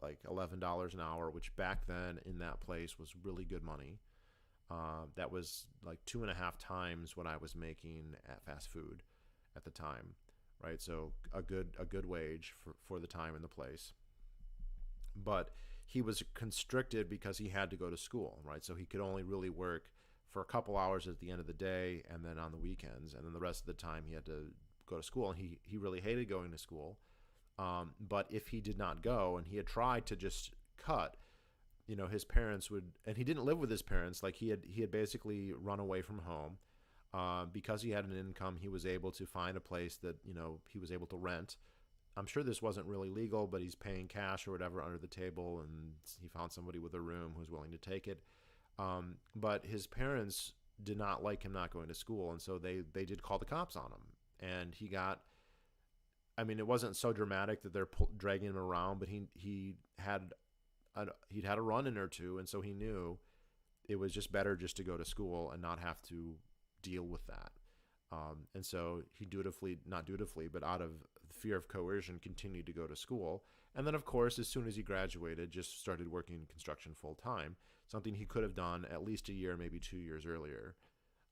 like $11 an hour, which back then in that place was really good money. That was like 2.5 times what I was making at fast food at the time, right? So a good wage for the time and the place. But he was constricted because he had to go to school, right? So he could only really work for a couple hours at the end of the day and then on the weekends. And then the rest of the time he had to go to school. And he really hated going to school. But if he did not go and he had tried to just cut, you know, his parents would, and he didn't live with his parents. Like he had basically run away from home. Because he had an income, he was able to find a place that, you know, he was able to rent. I'm sure this wasn't really legal, but he's paying cash or whatever under the table, and he found somebody with a room who was willing to take it. But his parents did not like him not going to school, and so they did call the cops on him. And he got, I mean, it wasn't so dramatic that they're dragging him around, but he'd had a run-in or two, and so he knew it was just better just to go to school and not have to deal with that. And so he not dutifully, but out of fear of coercion, continued to go to school. And then, of course, as soon as he graduated, just started working in construction full time, something he could have done at least a year, maybe 2 years earlier.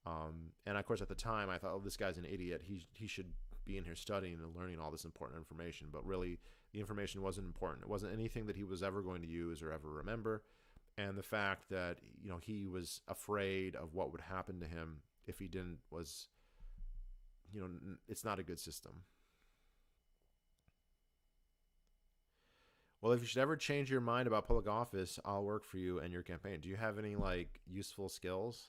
And of course, at the time, I thought, oh, this guy's an idiot. He should be in here studying and learning all this important information. But really, the information wasn't important. It wasn't anything that he was ever going to use or ever remember. And the fact that, you know, he was afraid of what would happen to him if he didn't was, you know, it's not a good system. Well, if you should ever change your mind about public office, I'll work for you and your campaign. Do you have any like useful skills?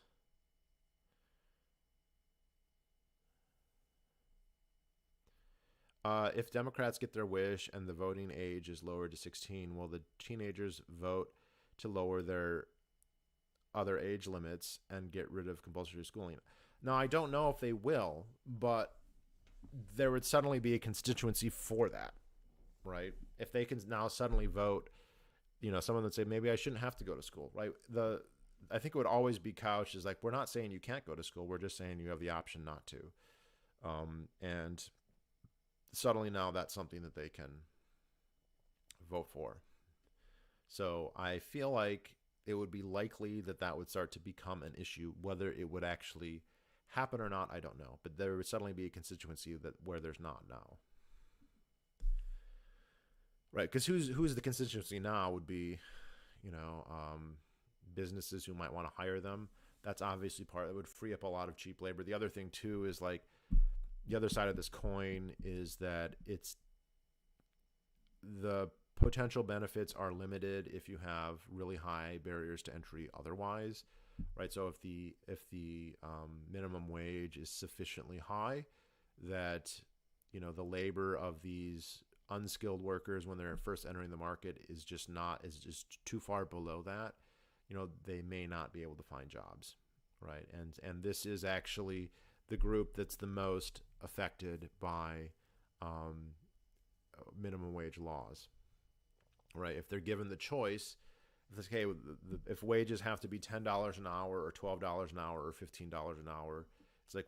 If Democrats get their wish and the voting age is lowered to 16, will the teenagers vote to lower their other age limits and get rid of compulsory schooling? Now, I don't know if they will, but there would suddenly be a constituency for that, right? If they can now suddenly vote, someone would say maybe I shouldn't have to go to school, right? I think it would always be couched as like, we're not saying you can't go to school, we're just saying you have the option not to. And suddenly now that's something that they can vote for. So I feel like it would be likely that that would start to become an issue. Whether it would actually happen or not, I don't know. But there would suddenly be a constituency where there's not now. Right, because who's the constituency now would be, businesses who might want to hire them. That's obviously part that would free up a lot of cheap labor. The other thing too is like the other side of this coin is that it's the potential benefits are limited if you have really high barriers to entry otherwise, right? So if the minimum wage is sufficiently high that the labor of these unskilled workers when they're first entering the market is just too far below that, they may not be able to find jobs, right? And this is actually the group that's the most affected by minimum wage laws, right? If they're given the choice, if it's okay, if wages have to be $10 an hour or $12 an hour or $15 an hour, it's like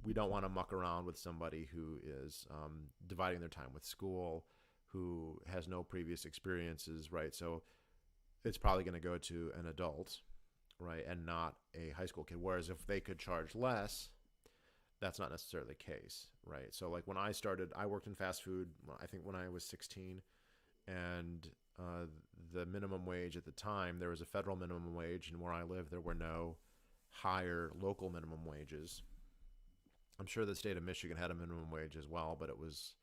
we don't want to muck around with somebody who is dividing their time with school, who has no previous experiences, right? So it's probably going to go to an adult, right, and not a high school kid. Whereas if they could charge less, that's not necessarily the case, right? So like when I started, I worked in fast food, I think when I was 16, and the minimum wage at the time, there was a federal minimum wage, and where I live, there were no higher local minimum wages. I'm sure the state of Michigan had a minimum wage as well, but it was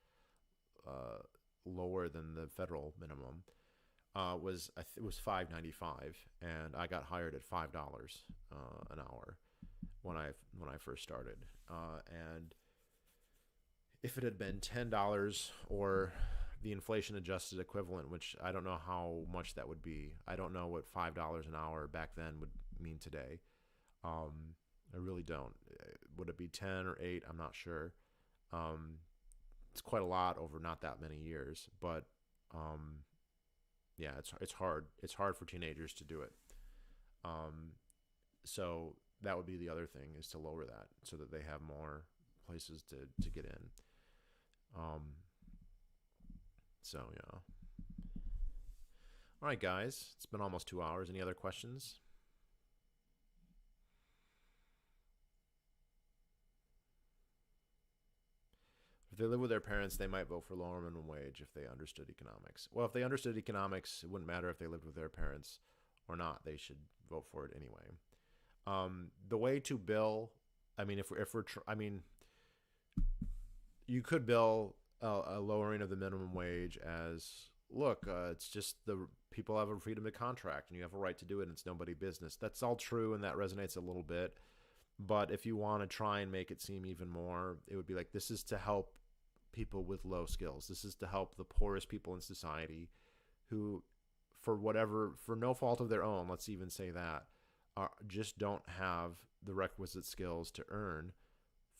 lower than the federal minimum. It was $5.95, and I got hired at $5 an hour when I first started. And if it had been $10 or the inflation adjusted equivalent, which I don't know how much that would be. I don't know what $5 an hour back then would mean today. I really don't. Would it be 10 or 8? I'm not sure. It's quite a lot over not that many years, but yeah, it's hard. It's hard for teenagers to do it. So that would be the other thing, is to lower that so that they have more places to get in. So yeah. All right, guys. It's been almost 2 hours. Any other questions? If they live with their parents, they might vote for lower minimum wage if they understood economics. Well, if they understood economics, it wouldn't matter if they lived with their parents or not. They should vote for it anyway. The way to bill, I mean, you could bill a lowering of the minimum wage as, look, it's just the people have a freedom to contract and you have a right to do it and it's nobody's business. That's all true, and that resonates a little bit. But if you want to try and make it seem even more, it would be like, this is to help people with low skills. This is to help the poorest people in society who, for no fault of their own, let's even say that, just don't have the requisite skills to earn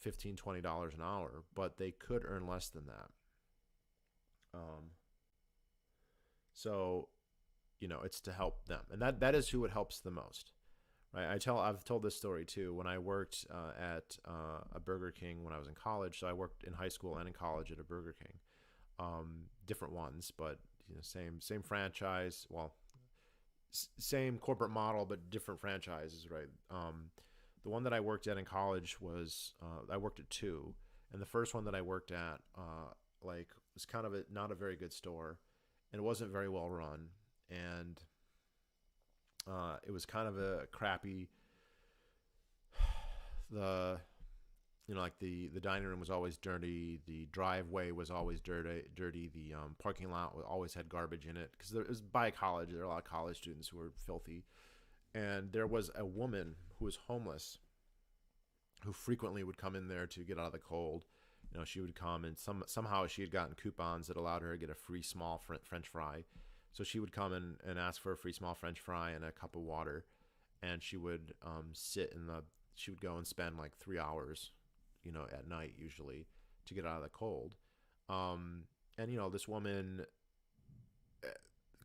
$15, $20 an hour, but they could earn less than that. So, it's to help them. And that is who it helps the most. Right? I've told this story too. When I worked at a Burger King when I was in college, so I worked in high school and in college at a Burger King, different ones, but same franchise. Well, same corporate model, but different franchises, right? The one that I worked at in college was I worked at two, and the first one that I worked at was kind of not a very good store, and it wasn't very well run, and it was kind of a crappy. The dining room was always dirty. The driveway was always dirty. The parking lot always had garbage in it because it was by college. There were a lot of college students who were filthy, and there was a woman who was homeless who frequently would come in there to get out of the cold. She would come, and somehow she had gotten coupons that allowed her to get a free small French fry. So she would come in and ask for a free small French fry and a cup of water, and she would she would go and spend like 3 hours, at night usually, to get out of the cold. And this woman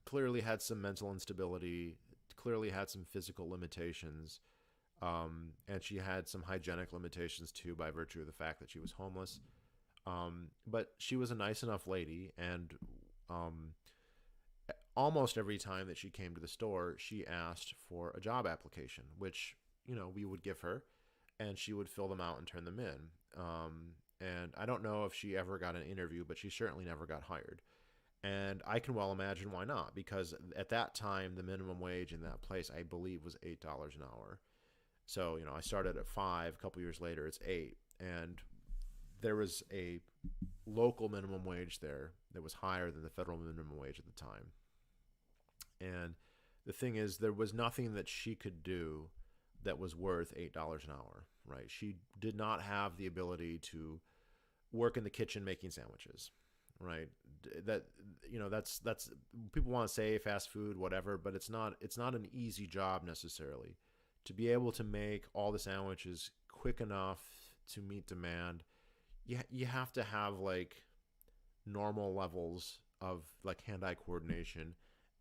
clearly had some mental instability, clearly had some physical limitations, and she had some hygienic limitations too by virtue of the fact that she was homeless. But she was a nice enough lady, and um, almost every time that she came to the store, she asked for a job application, which we would give her, and she would fill them out and turn them in. And I don't know if she ever got an interview, but she certainly never got hired. And I can well imagine why not, because at that time, the minimum wage in that place, I believe, was $8 an hour. So, I started at 5, a couple years later, it's 8. And there was a local minimum wage there that was higher than the federal minimum wage at the time. And the thing is, there was nothing that she could do that was worth $8 an hour, right? She did not have the ability to work in the kitchen making sandwiches, right? That's people want to say fast food, whatever, but it's not an easy job necessarily. To be able to make all the sandwiches quick enough to meet demand, you have to have like normal levels of like hand-eye coordination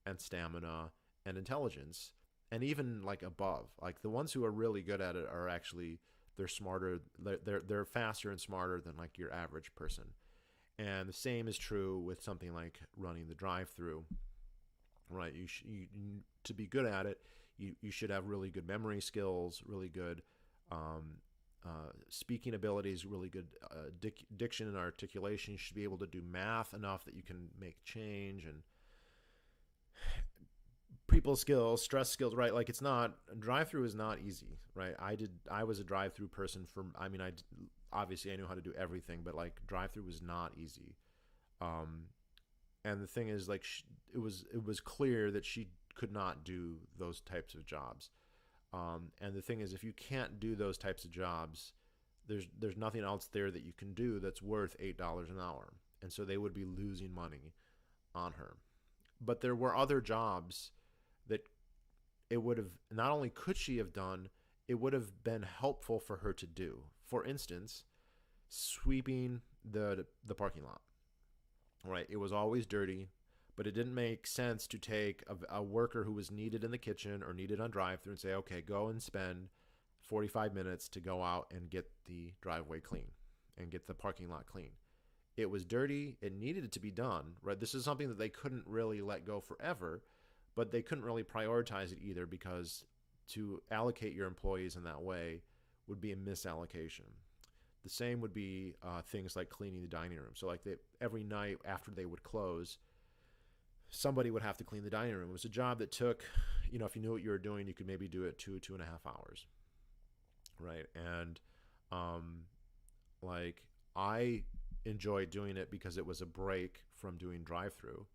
and stamina and intelligence, and even like above. Like the ones who are really good at it are actually they're smarter, they're faster and smarter than like your average person. And the same is true with something like running the drive-through, right? To be good at it, you should have really good memory skills, really good speaking abilities, really good diction and articulation. You should be able to do math enough that you can make change, and people skills, stress skills, right? Like drive-through is not easy, right? I was a drive-through person obviously I knew how to do everything, but like drive-through was not easy. And the thing is, like, it was clear that she could not do those types of jobs. And the thing is, if you can't do those types of jobs, there's nothing else there that you can do that's worth $8 an hour. And so they would be losing money on her. But there were other jobs that it would have, not only could she have done, it would have been helpful for her to do. For instance, sweeping the parking lot. Right? It was always dirty, but it didn't make sense to take a worker who was needed in the kitchen or needed on drive-through and say, okay, go and spend 45 minutes to go out and get the driveway clean and get the parking lot clean. It was dirty. It needed to be done, right? This is something that they couldn't really let go forever, but they couldn't really prioritize it either, because to allocate your employees in that way would be a misallocation. The same would be things like cleaning the dining room. So like every night after they would close, somebody would have to clean the dining room. It was a job that took, if you knew what you were doing, you could maybe do it 2.5 hours, right? And like I enjoyed doing it because it was a break from doing drive-through.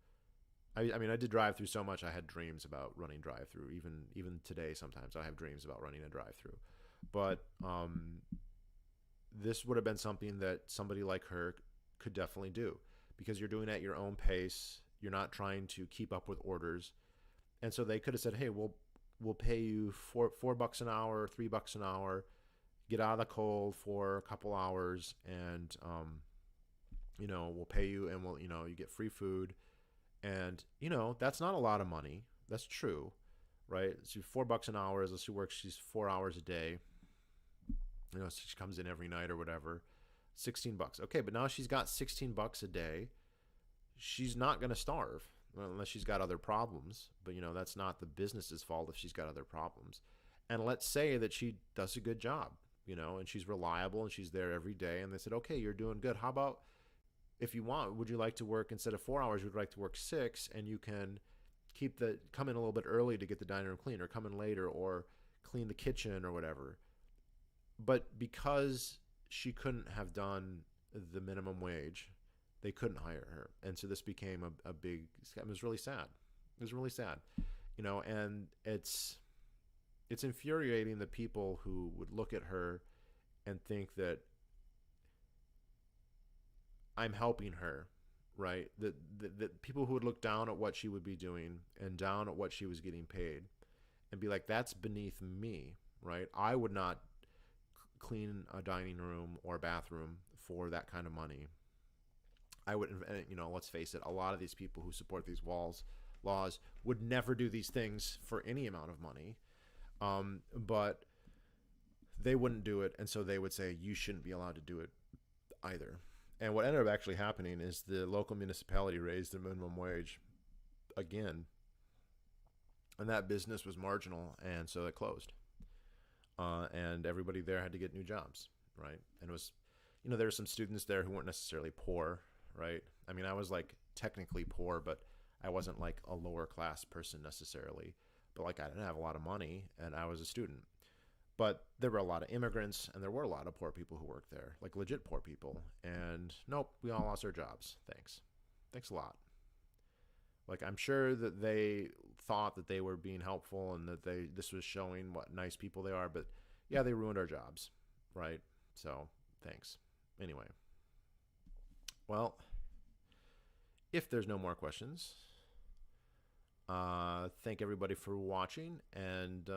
I mean, I did drive-through so much I had dreams about running drive-through. Even today, sometimes I have dreams about running a drive-through. But this would have been something that somebody like her could definitely do, because you're doing it at your own pace. You're not trying to keep up with orders. And so they could have said, hey, we'll pay you $4 an hour, $3 an hour, get out of the cold for a couple hours, and we'll pay you, and you get free food. And that's not a lot of money. That's true, right? So $4 an hour, as she works, she's 4 hours a day. So she comes in every night or whatever. $16. Okay, but now she's got $16 a day. She's not going to starve unless she's got other problems. But that's not the business's fault if she's got other problems. And let's say that she does a good job, and she's reliable and she's there every day. And they said, okay, you're doing good. How about, if you want, would you like to work, instead of 4 hours, would you like to work 6, and you can come in a little bit early to get the dining room clean, or come in later, or clean the kitchen or whatever. But because she couldn't have done the minimum wage, they couldn't hire her. And so this became a big, it was really sad. It was really sad, and it's infuriating the people who would look at her and think that I'm helping her, right? The people who would look down at what she would be doing and down at what she was getting paid and be like, that's beneath me, right? I would not clean a dining room or bathroom for that kind of money. I would, let's face it, a lot of these people who support these laws would never do these things for any amount of money. But they wouldn't do it, and so they would say you shouldn't be allowed to do it either. And what ended up actually happening is the local municipality raised the minimum wage again, and that business was marginal, and so it closed. And everybody there had to get new jobs, right? And it was, there were some students there who weren't necessarily poor, right? I mean, I was like technically poor, but I wasn't like a lower class person necessarily. But like I didn't have a lot of money, and I was a student. But there were a lot of immigrants, and there were a lot of poor people who worked there, like legit poor people. And nope, we all lost our jobs. Thanks a lot. Like, I'm sure that they thought that they were being helpful and that this was showing what nice people they are, but yeah, they ruined our jobs, right? So thanks. Anyway, well, if there's no more questions, thank everybody for watching, and